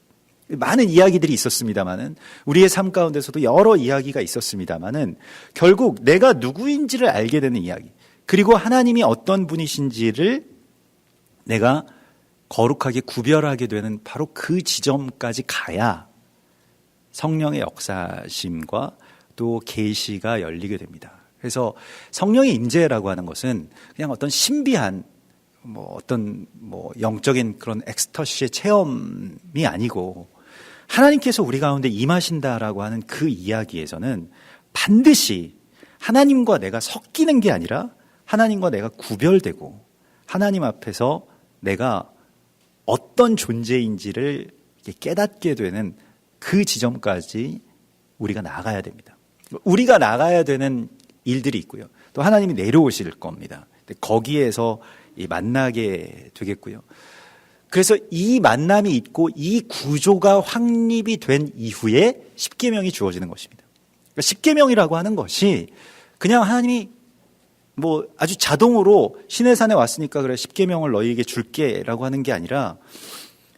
많은 이야기들이 있었습니다만은, 우리의 삶 가운데서도 여러 이야기가 있었습니다만은 결국 내가 누구인지를 알게 되는 이야기, 그리고 하나님이 어떤 분이신지를 내가 거룩하게 구별하게 되는 바로 그 지점까지 가야 성령의 역사심과 또 계시가 열리게 됩니다. 그래서 성령의 임재라고 하는 것은 그냥 어떤 신비한 뭐 어떤 뭐 영적인 그런 엑스터시의 체험이 아니고 하나님께서 우리 가운데 임하신다라고 하는 그 이야기에서는 반드시 하나님과 내가 섞이는 게 아니라 하나님과 내가 구별되고 하나님 앞에서 내가 어떤 존재인지를 깨닫게 되는 그 지점까지 우리가 나가야 됩니다. 우리가 나가야 되는 일들이 있고요. 또 하나님이 내려오실 겁니다. 거기에서 만나게 되겠고요. 그래서 이 만남이 있고 이 구조가 확립이 된 이후에 십계명이 주어지는 것입니다. 그러니까 십계명이라고 하는 것이 그냥 하나님이 뭐 아주 자동으로 시내산에 왔으니까 그래 십계명을 너희에게 줄게라고 하는 게 아니라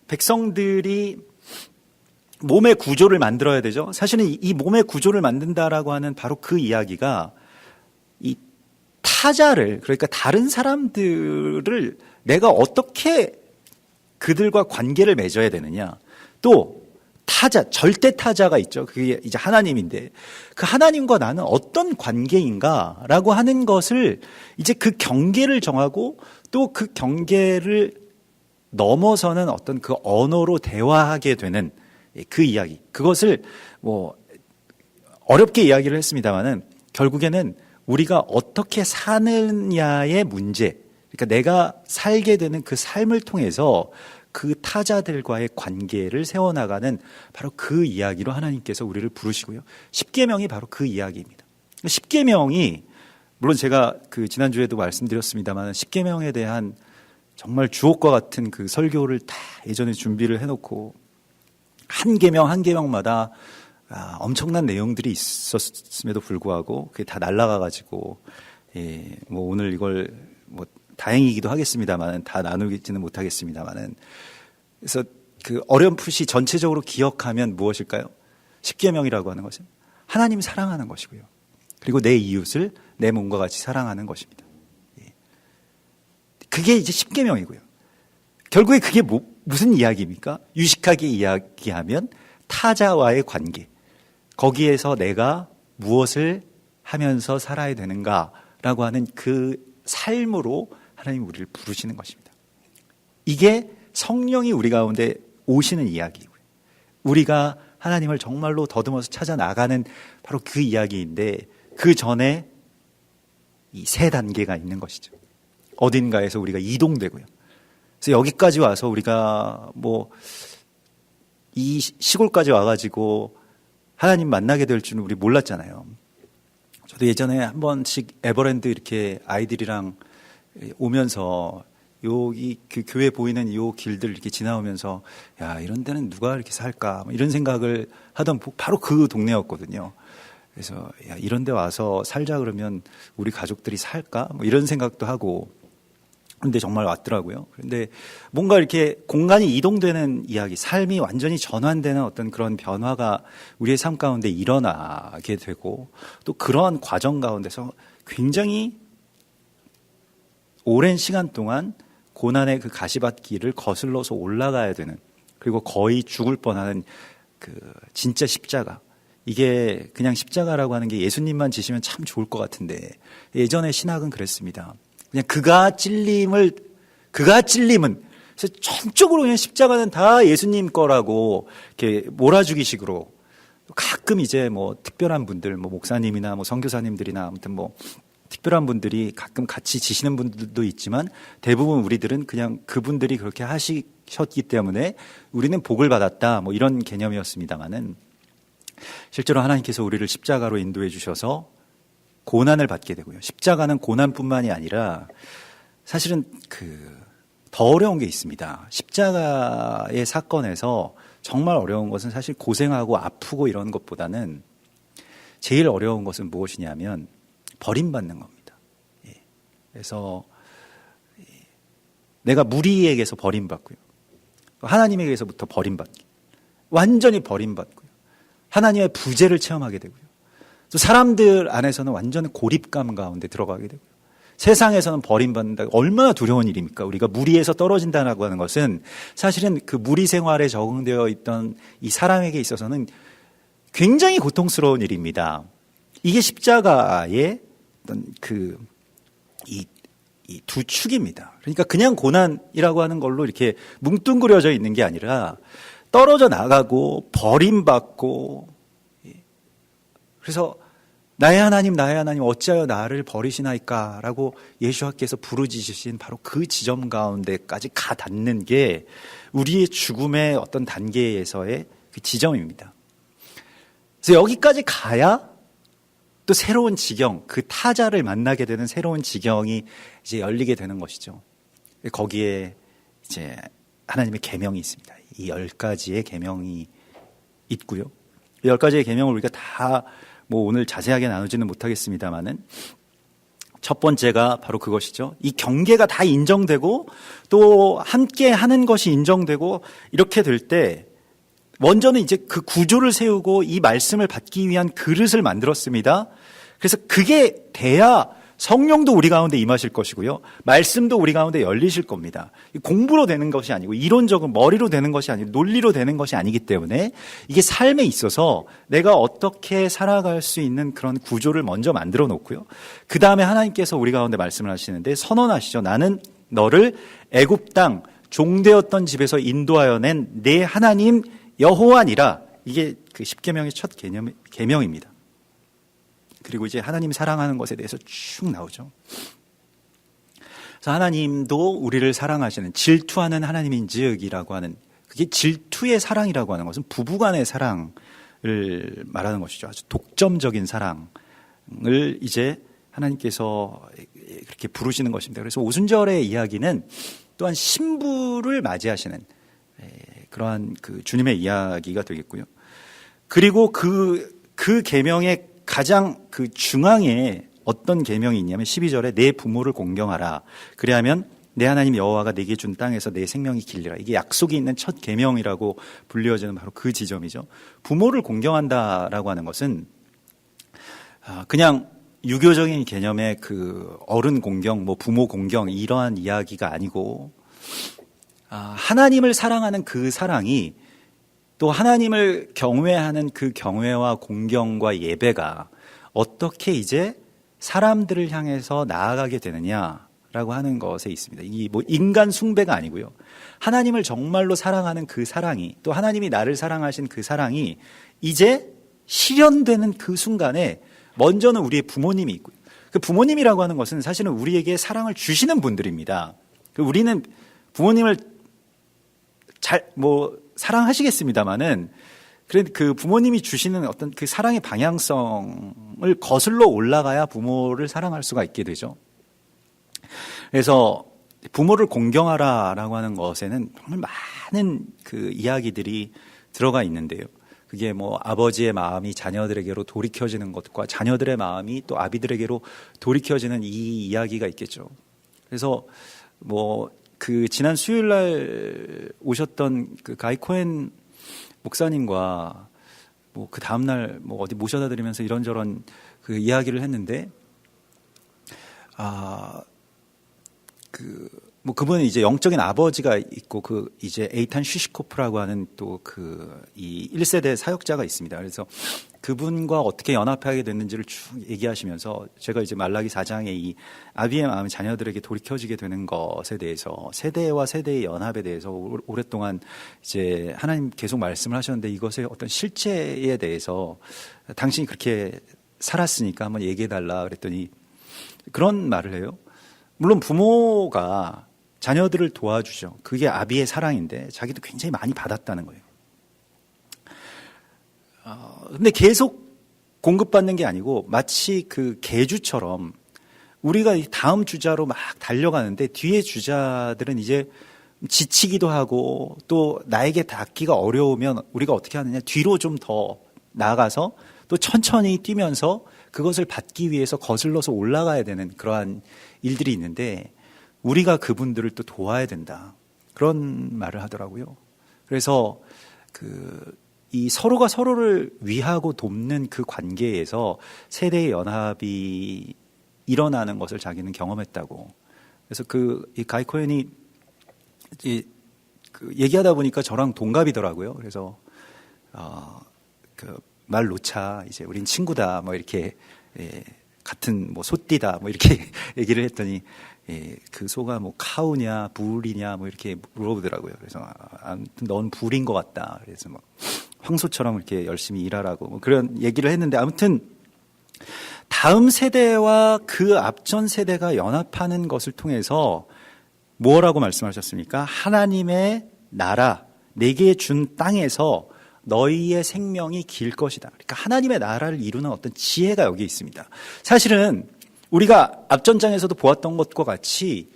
백성들이 몸의 구조를 만들어야 되죠. 사실은 이 몸의 구조를 만든다라고 하는 바로 그 이야기가 이 타자를, 그러니까 다른 사람들을 내가 어떻게 그들과 관계를 맺어야 되느냐, 또 타자, 절대 타자가 있죠. 그게 이제 하나님인데 그 하나님과 나는 어떤 관계인가라고 하는 것을 이제 그 경계를 정하고 또 그 경계를 넘어서는 어떤 그 언어로 대화하게 되는 그 이야기, 그것을 뭐 어렵게 이야기를 했습니다마는 결국에는 우리가 어떻게 사느냐의 문제, 그러니까 내가 살게 되는 그 삶을 통해서 그 타자들과의 관계를 세워나가는 바로 그 이야기로 하나님께서 우리를 부르시고요. 십계명이 바로 그 이야기입니다. 십계명이 물론 제가 그 지난주에도 말씀드렸습니다만 십계명에 대한 정말 주옥과 같은 그 설교를 다 예전에 준비를 해놓고 한 계명 한 계명마다 엄청난 내용들이 있었음에도 불구하고 그게 다 날아가가지고 뭐 오늘 이걸 뭐 다행이기도 하겠습니다만 다 나누지는 못하겠습니다만은 그래서 그 어렴풋이 전체적으로 기억하면 무엇일까요? 십계명이라고 하는 것은 하나님 사랑하는 것이고요. 그리고 내 이웃을 내 몸과 같이 사랑하는 것입니다. 그게 이제 십계명이고요. 결국에 그게 무슨 이야기입니까? 유식하게 이야기하면 타자와의 관계, 거기에서 내가 무엇을 하면서 살아야 되는가라고 하는 그 삶으로 하나님 우리를 부르시는 것입니다. 이게 성령이 우리 가운데 오시는 이야기고요. 우리가 하나님을 정말로 더듬어서 찾아 나가는 바로 그 이야기인데 그 전에 이 세 단계가 있는 것이죠. 어딘가에서 우리가 이동되고요. 그래서 여기까지 와서 우리가 뭐 이 시골까지 와가지고 하나님 만나게 될 줄은 우리 몰랐잖아요. 저도 예전에 한 번씩 에버랜드 이렇게 아이들이랑 오면서 여기 그 교회 보이는 요 길들 이렇게 지나오면서 야, 이런 데는 누가 이렇게 살까? 이런 생각을 하던 바로 그 동네였거든요. 그래서 야, 이런 데 와서 살자 그러면 우리 가족들이 살까? 뭐 이런 생각도 하고 근데 정말 왔더라고요. 그런데 뭔가 이렇게 공간이 이동되는 이야기, 삶이 완전히 전환되는 어떤 그런 변화가 우리의 삶 가운데 일어나게 되고 또 그러한 과정 가운데서 굉장히 오랜 시간 동안 고난의 그 가시밭길을 거슬러서 올라가야 되는, 그리고 거의 죽을 뻔하는 그 진짜 십자가. 이게 그냥 십자가라고 하는 게 예수님만 지시면 참 좋을 것 같은데 예전에 신학은 그랬습니다. 그냥 그가 찔림은 그래서 전적으로 그냥 십자가는 다 예수님 거라고 이렇게 몰아주기식으로, 가끔 이제 뭐 특별한 분들, 뭐 목사님이나 뭐 선교사님들이나 아무튼 뭐 특별한 분들이 가끔 같이 지시는 분들도 있지만 대부분 우리들은 그냥 그분들이 그렇게 하셨기 때문에 우리는 복을 받았다, 뭐 이런 개념이었습니다만은 실제로 하나님께서 우리를 십자가로 인도해 주셔서 고난을 받게 되고요. 십자가는 고난뿐만이 아니라 사실은 더 어려운 게 있습니다. 십자가의 사건에서 정말 어려운 것은 사실 고생하고 아프고 이런 것보다는 제일 어려운 것은 무엇이냐면 버림받는 겁니다. 그래서 내가 무리에게서 버림받고요. 하나님에게서부터 버림받기. 완전히 버림받고요. 하나님의 부재를 체험하게 되고요. 또 사람들 안에서는 완전 고립감 가운데 들어가게 되고요. 세상에서는 버림받는다. 얼마나 두려운 일입니까? 우리가 무리에서 떨어진다고 하는 것은 사실은 그 무리 생활에 적응되어 있던 이 사람에게 있어서는 굉장히 고통스러운 일입니다. 이게 십자가의 어떤 이 이 두 축입니다. 그러니까 그냥 고난이라고 하는 걸로 이렇게 뭉뚱그려져 있는 게 아니라 떨어져 나가고 버림받고, 그래서 나의 하나님 어찌하여 나를 버리시나이까라고 예수께서 부르짖으신 바로 그 지점 가운데까지 가 닿는 게 우리의 죽음의 어떤 단계에서의 그 지점입니다. 그래서 여기까지 가야 또 새로운 지경, 그 타자를 만나게 되는 새로운 지경이 이제 열리게 되는 것이죠. 거기에 이제 하나님의 계명이 있습니다. 이 10가지의 계명이 있고요. 이 10가지의 계명을 우리가 다 뭐 오늘 자세하게 나누지는 못하겠습니다만은 첫 번째가 바로 그것이죠. 이 경계가 다 인정되고 또 함께 하는 것이 인정되고 이렇게 될 때 먼저는 이제 그 구조를 세우고 이 말씀을 받기 위한 그릇을 만들었습니다. 그래서 그게 돼야 성령도 우리 가운데 임하실 것이고요. 말씀도 우리 가운데 열리실 겁니다. 공부로 되는 것이 아니고 이론적인 머리로 되는 것이 아니고 논리로 되는 것이 아니기 때문에 이게 삶에 있어서 내가 어떻게 살아갈 수 있는 그런 구조를 먼저 만들어 놓고요. 그 다음에 하나님께서 우리 가운데 말씀을 하시는데 선언하시죠. 나는 너를 애굽 땅 종되었던 집에서 인도하여 낸 내 하나님 여호와니라. 이게 그 십계명의 첫 계명입니다. 그리고 이제 하나님 사랑하는 것에 대해서 쭉 나오죠. 그래서 하나님도 우리를 사랑하시는 질투하는 하나님인즉이라고 하는, 그게 질투의 사랑이라고 하는 것은 부부간의 사랑을 말하는 것이죠. 아주 독점적인 사랑을 이제 하나님께서 그렇게 부르시는 것입니다. 그래서 오순절의 이야기는 또한 신부를 맞이하시는 그러한 그 주님의 이야기가 되겠고요. 그리고 그 계명의 가장 그 중앙에 어떤 계명이 있냐면 12절에 내 부모를 공경하라. 그리하면 내 하나님 여호와가 내게 준 땅에서 내 생명이 길리라. 이게 약속이 있는 첫 계명이라고 불리워지는 바로 그 지점이죠. 부모를 공경한다라고 하는 것은 그냥 유교적인 개념의 그 어른 공경, 뭐 부모 공경 이러한 이야기가 아니고 하나님을 사랑하는 그 사랑이 또 하나님을 경외하는 그 경외와 공경과 예배가 어떻게 이제 사람들을 향해서 나아가게 되느냐라고 하는 것에 있습니다. 이 뭐 인간 숭배가 아니고요. 하나님을 정말로 사랑하는 그 사랑이, 또 하나님이 나를 사랑하신 그 사랑이 이제 실현되는 그 순간에 먼저는 우리의 부모님이 있고요. 그 부모님이라고 하는 것은 사실은 우리에게 사랑을 주시는 분들입니다. 우리는 부모님을 사랑하시겠습니다만은 그래도 그 부모님이 주시는 어떤 그 사랑의 방향성을 거슬러 올라가야 부모를 사랑할 수가 있게 되죠. 그래서 부모를 공경하라라고 하는 것에는 정말 많은 그 이야기들이 들어가 있는데요. 그게 뭐 아버지의 마음이 자녀들에게로 돌이켜지는 것과 자녀들의 마음이 또 아비들에게로 돌이켜지는 이 이야기가 있겠죠. 그래서 뭐 그 지난 수요일 날 오셨던 그 가이 코엔 목사님과 뭐 그 다음 날 뭐 어디 모셔다 드리면서 이런저런 그 이야기를 했는데 뭐 그분은 이제 영적인 아버지가 있고 그 이제 에이탄 슈시코프라고 하는 또 그 이 1세대 사역자가 있습니다. 그래서 그분과 어떻게 연합하게 됐는지를 쭉 얘기하시면서 제가 이제 말라기 4장에 이 아비의 마음이 자녀들에게 돌이켜지게 되는 것에 대해서 세대와 세대의 연합에 대해서 오랫동안 이제 하나님 계속 말씀을 하셨는데 이것의 어떤 실체에 대해서 당신이 그렇게 살았으니까 한번 얘기해달라 그랬더니 그런 말을 해요. 물론 부모가 자녀들을 도와주죠. 그게 아비의 사랑인데 자기도 굉장히 많이 받았다는 거예요. 근데 계속 공급받는 게 아니고 마치 그 개주처럼 우리가 다음 주자로 막 달려가는데 뒤에 주자들은 이제 지치기도 하고 또 나에게 닿기가 어려우면 우리가 어떻게 하느냐, 뒤로 좀 더 나아가서 또 천천히 뛰면서 그것을 받기 위해서 거슬러서 올라가야 되는 그러한 일들이 있는데 우리가 그분들을 또 도와야 된다. 그런 말을 하더라고요. 그래서 이 서로가 서로를 위하고 돕는 그 관계에서 세대의 연합이 일어나는 것을 자기는 경험했다고. 그래서 이 가이 코엔이 얘기하다 보니까 저랑 동갑이더라고요. 그래서 말 놓자 이제 우린 친구다 뭐 이렇게 같은 뭐 소띠다 뭐 이렇게 얘기를 했더니 그 소가 뭐 카우냐 불이냐 뭐 이렇게 물어보더라고요. 그래서 아무튼 넌 불인 것 같다. 그래서 뭐 황소처럼 이렇게 열심히 일하라고 뭐 그런 얘기를 했는데, 아무튼 다음 세대와 그 앞전 세대가 연합하는 것을 통해서 뭐라고 말씀하셨습니까? 하나님의 나라, 내게 준 땅에서 너희의 생명이 길 것이다. 그러니까 하나님의 나라를 이루는 어떤 지혜가 여기 있습니다. 사실은 우리가 앞전 장에서도 보았던 것과 같이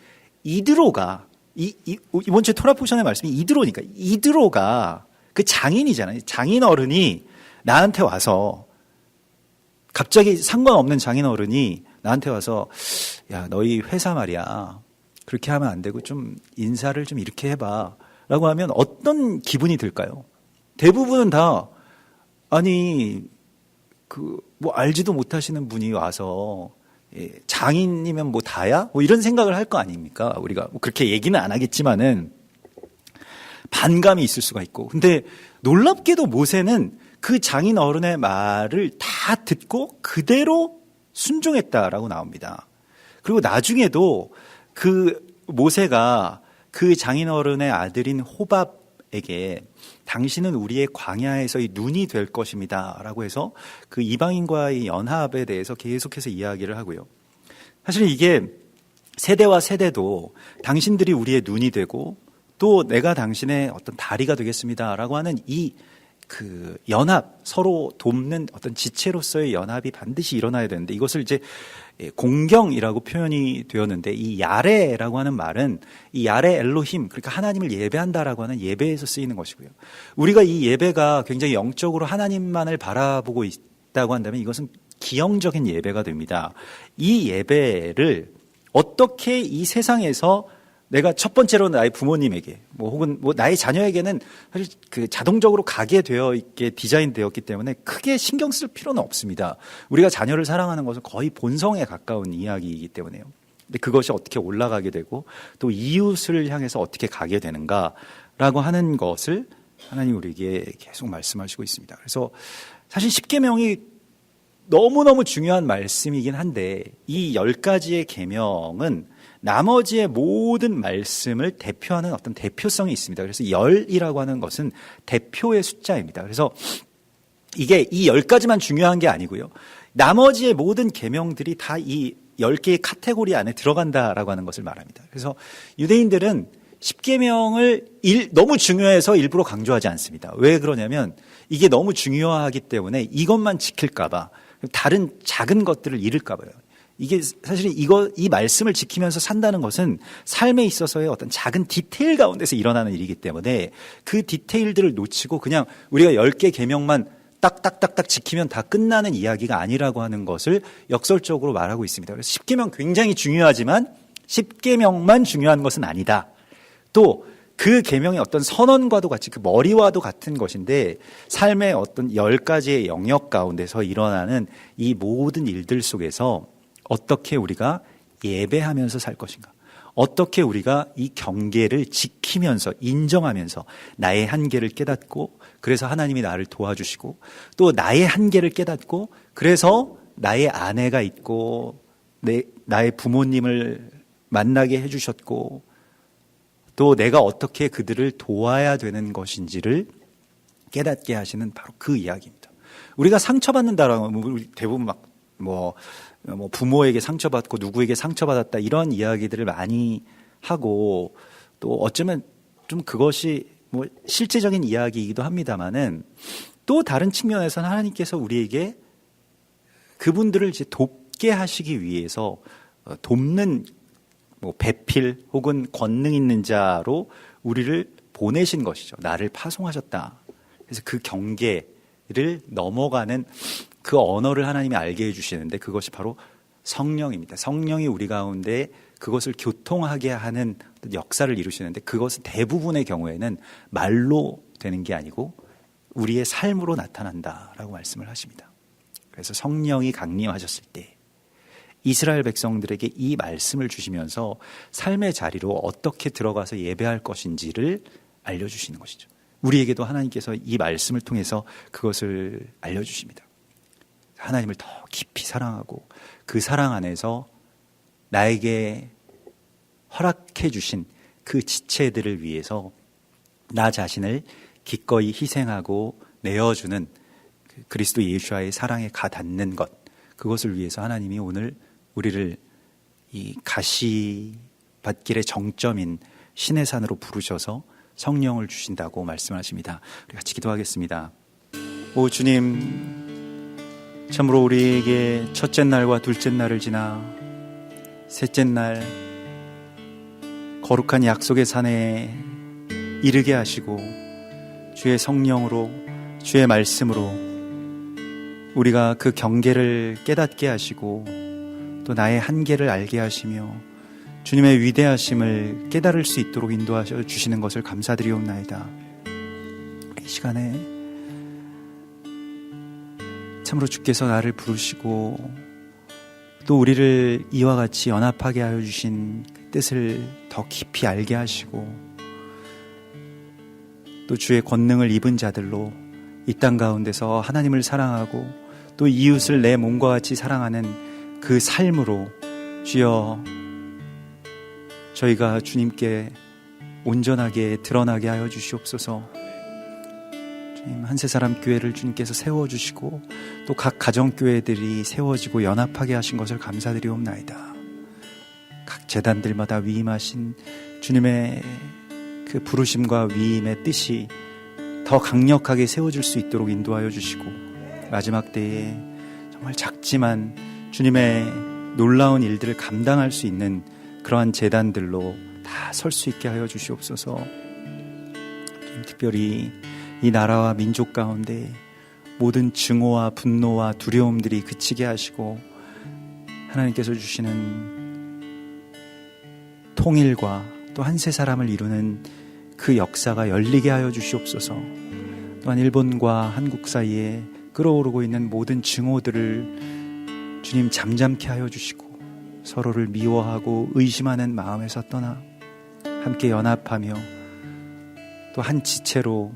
이드로가 이번 주에 토라 포션의 말씀이 이드로니까, 이드로가 그 장인이잖아요. 장인 어른이 나한테 와서, 갑자기 상관없는 장인 어른이 나한테 와서 야, 너희 회사 말이야, 그렇게 하면 안 되고 좀 인사를 좀 이렇게 해봐 라고 하면 어떤 기분이 들까요? 대부분은 다 아니 뭐 알지도 못하시는 분이 와서 장인이면 뭐 다야? 뭐 이런 생각을 할 거 아닙니까? 우리가 뭐 그렇게 얘기는 안 하겠지만은 반감이 있을 수가 있고. 근데 놀랍게도 모세는 그 장인 어른의 말을 다 듣고 그대로 순종했다라고 나옵니다. 그리고 나중에도 그 모세가 그 장인 어른의 아들인 호밥에게 당신은 우리의 광야에서의 눈이 될 것입니다 라고 해서 그 이방인과의 연합에 대해서 계속해서 이야기를 하고요. 사실 이게 세대와 세대도 당신들이 우리의 눈이 되고 또 내가 당신의 어떤 다리가 되겠습니다 라고 하는 그 연합, 서로 돕는 어떤 지체로서의 연합이 반드시 일어나야 되는데, 이것을 이제 공경이라고 표현이 되었는데, 이 야레라고 하는 말은 이 야레 엘로힘, 그러니까 하나님을 예배한다라고 하는 예배에서 쓰이는 것이고요. 우리가 이 예배가 굉장히 영적으로 하나님만을 바라보고 있다고 한다면 이것은 기형적인 예배가 됩니다. 이 예배를 어떻게 이 세상에서 내가 첫 번째로 나의 부모님에게 혹은 나의 자녀에게는 사실 그 자동적으로 가게 되어 있게 디자인되었기 때문에 크게 신경 쓸 필요는 없습니다. 우리가 자녀를 사랑하는 것은 거의 본성에 가까운 이야기이기 때문에요. 근데 그것이 어떻게 올라가게 되고 또 이웃을 향해서 어떻게 가게 되는가라고 하는 것을 하나님 우리에게 계속 말씀하시고 있습니다. 그래서 사실 십계명이 너무너무 중요한 말씀이긴 한데, 이 10가지의 계명은 나머지의 모든 말씀을 대표하는 어떤 대표성이 있습니다. 그래서 10이라고 하는 것은 대표의 숫자입니다. 그래서 이게 이 10가지만 중요한 게 아니고요. 나머지의 모든 계명들이 다 이 10개의 카테고리 안에 들어간다라고 하는 것을 말합니다. 그래서 유대인들은 10계명을 너무 중요해서 일부러 강조하지 않습니다. 왜 그러냐면 이게 너무 중요하기 때문에 이것만 지킬까 봐 다른 작은 것들을 잃을까 봐요. 이게 사실 이 말씀을 지키면서 산다는 것은 삶에 있어서의 어떤 작은 디테일 가운데서 일어나는 일이기 때문에 그 디테일들을 놓치고 그냥 우리가 10개 계명만 딱딱딱딱 지키면 다 끝나는 이야기가 아니라고 하는 것을 역설적으로 말하고 있습니다. 그래서 10계명 굉장히 중요하지만 10계명만 중요한 것은 아니다. 또 그 계명의 어떤 선언과도 같이 그 머리와도 같은 것인데, 삶의 어떤 10가지의 영역 가운데서 일어나는 이 모든 일들 속에서 어떻게 우리가 예배하면서 살 것인가, 어떻게 우리가 이 경계를 지키면서 인정하면서 나의 한계를 깨닫고, 그래서 하나님이 나를 도와주시고, 또 나의 한계를 깨닫고 그래서 나의 아내가 있고 나의 부모님을 만나게 해주셨고 또 내가 어떻게 그들을 도와야 되는 것인지를 깨닫게 하시는 바로 그 이야기입니다. 우리가 상처받는다라고 하면 대부분 뭐 부모에게 상처받고 누구에게 상처받았다 이런 이야기들을 많이 하고, 또 어쩌면 좀 그것이 뭐 실제적인 이야기이기도 합니다만은, 또 다른 측면에서는 하나님께서 우리에게 그분들을 이제 돕게 하시기 위해서 돕는 뭐 배필 혹은 권능 있는 자로 우리를 보내신 것이죠. 나를 파송하셨다. 그래서 그 경계를 넘어가는 그 언어를 하나님이 알게 해주시는데, 그것이 바로 성령입니다. 성령이 우리 가운데 그것을 교통하게 하는 역사를 이루시는데, 그것은 대부분의 경우에는 말로 되는 게 아니고 우리의 삶으로 나타난다라고 말씀을 하십니다. 그래서 성령이 강림하셨을 때 이스라엘 백성들에게 이 말씀을 주시면서 삶의 자리로 어떻게 들어가서 예배할 것인지를 알려주시는 것이죠. 우리에게도 하나님께서 이 말씀을 통해서 그것을 알려주십니다. 하나님을 더 깊이 사랑하고 그 사랑 안에서 나에게 허락해 주신 그 지체들을 위해서 나 자신을 기꺼이 희생하고 내어주는 그리스도 예수와의 사랑에 가닿는 것, 그것을 위해서 하나님이 오늘 우리를 이 가시밭길의 정점인 신의 산으로 부르셔서 성령을 주신다고 말씀하십니다. 우리 같이 기도하겠습니다. 오 주님, 참으로 우리에게 첫째 날과 둘째 날을 지나 셋째 날 거룩한 약속의 산에 이르게 하시고 주의 성령으로, 주의 말씀으로 우리가 그 경계를 깨닫게 하시고 또 나의 한계를 알게 하시며 주님의 위대하심을 깨달을 수 있도록 인도하셔 주시는 것을 감사드리옵나이다. 이 시간에 참으로 주께서 나를 부르시고 또 우리를 이와 같이 연합하게 하여 주신 그 뜻을 더 깊이 알게 하시고 또 주의 권능을 입은 자들로 이 땅 가운데서 하나님을 사랑하고 또 이웃을 내 몸과 같이 사랑하는 그 삶으로 주여 저희가 주님께 온전하게 드러나게 하여 주시옵소서. 주님, 한세사람 교회를 주님께서 세워주시고 또 각 가정교회들이 세워지고 연합하게 하신 것을 감사드리옵나이다. 각 재단들마다 위임하신 주님의 그 부르심과 위임의 뜻이 더 강력하게 세워질 수 있도록 인도하여 주시고 마지막 때에 정말 작지만 주님의 놀라운 일들을 감당할 수 있는 그러한 재단들로 다 설 수 있게 하여 주시옵소서. 특별히 이 나라와 민족 가운데 모든 증오와 분노와 두려움들이 그치게 하시고 하나님께서 주시는 통일과 또 한세 사람을 이루는 그 역사가 열리게 하여 주시옵소서. 또한 일본과 한국 사이에 끓어오르고 있는 모든 증오들을 주님 잠잠케 하여 주시고 서로를 미워하고 의심하는 마음에서 떠나 함께 연합하며 또 한 지체로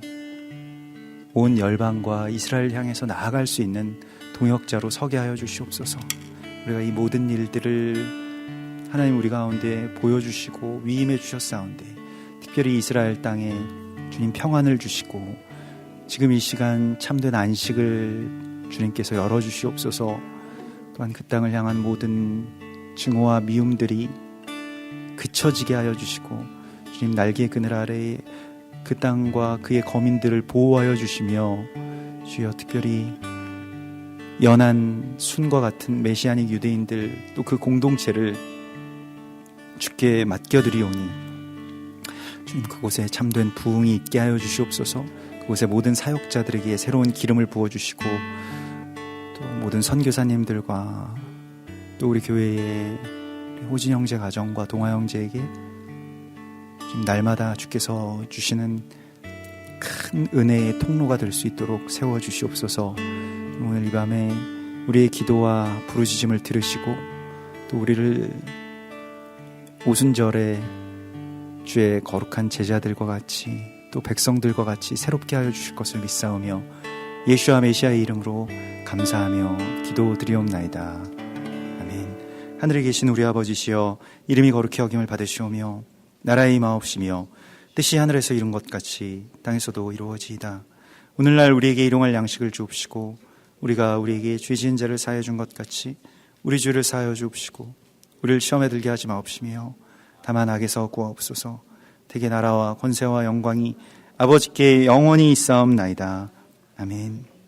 온 열방과 이스라엘 향해서 나아갈 수 있는 동역자로 서게 하여 주시옵소서. 우리가 이 모든 일들을 하나님 우리 가운데 보여주시고 위임해 주셨사온데 특별히 이스라엘 땅에 주님 평안을 주시고 지금 이 시간 참된 안식을 주님께서 열어주시옵소서. 또한 그 땅을 향한 모든 증오와 미움들이 그쳐지게 하여 주시고 주님 날개 그늘 아래에 그 땅과 그의 거민들을 보호하여 주시며 주여 특별히 연한 순과 같은 메시아닉 유대인들 또 그 공동체를 주께 맡겨드리오니 주님 그곳에 참된 부흥이 있게 하여 주시옵소서. 그곳의 모든 사역자들에게 새로운 기름을 부어주시고 또 모든 선교사님들과 또 우리 교회의 호진 형제 가정과 동아 형제에게 지금 날마다 주께서 주시는 큰 은혜의 통로가 될 수 있도록 세워주시옵소서. 오늘 이 밤에 우리의 기도와 부르짖음을 들으시고 또 우리를 오순절에 주의 거룩한 제자들과 같이 또 백성들과 같이 새롭게 하여 주실 것을 믿사오며 예수와 메시아의 이름으로 감사하며 기도드리옵나이다. 아멘. 하늘에 계신 우리 아버지시여 이름이 거룩히 여김을 받으시오며 나라의 임하옵시며 뜻이 하늘에서 이룬 것 같이 땅에서도 이루어지이다. 오늘날 우리에게 일용할 양식을 주옵시고 우리가 우리에게 죄 지은 자를 사하여 준 것 같이 우리 죄를 사하여 주옵시고 우리를 시험에 들게 하지 마옵시며 다만 악에서 구하옵소서. 대개 나라와 권세와 영광이 아버지께 영원히 있사옵나이다. 아멘.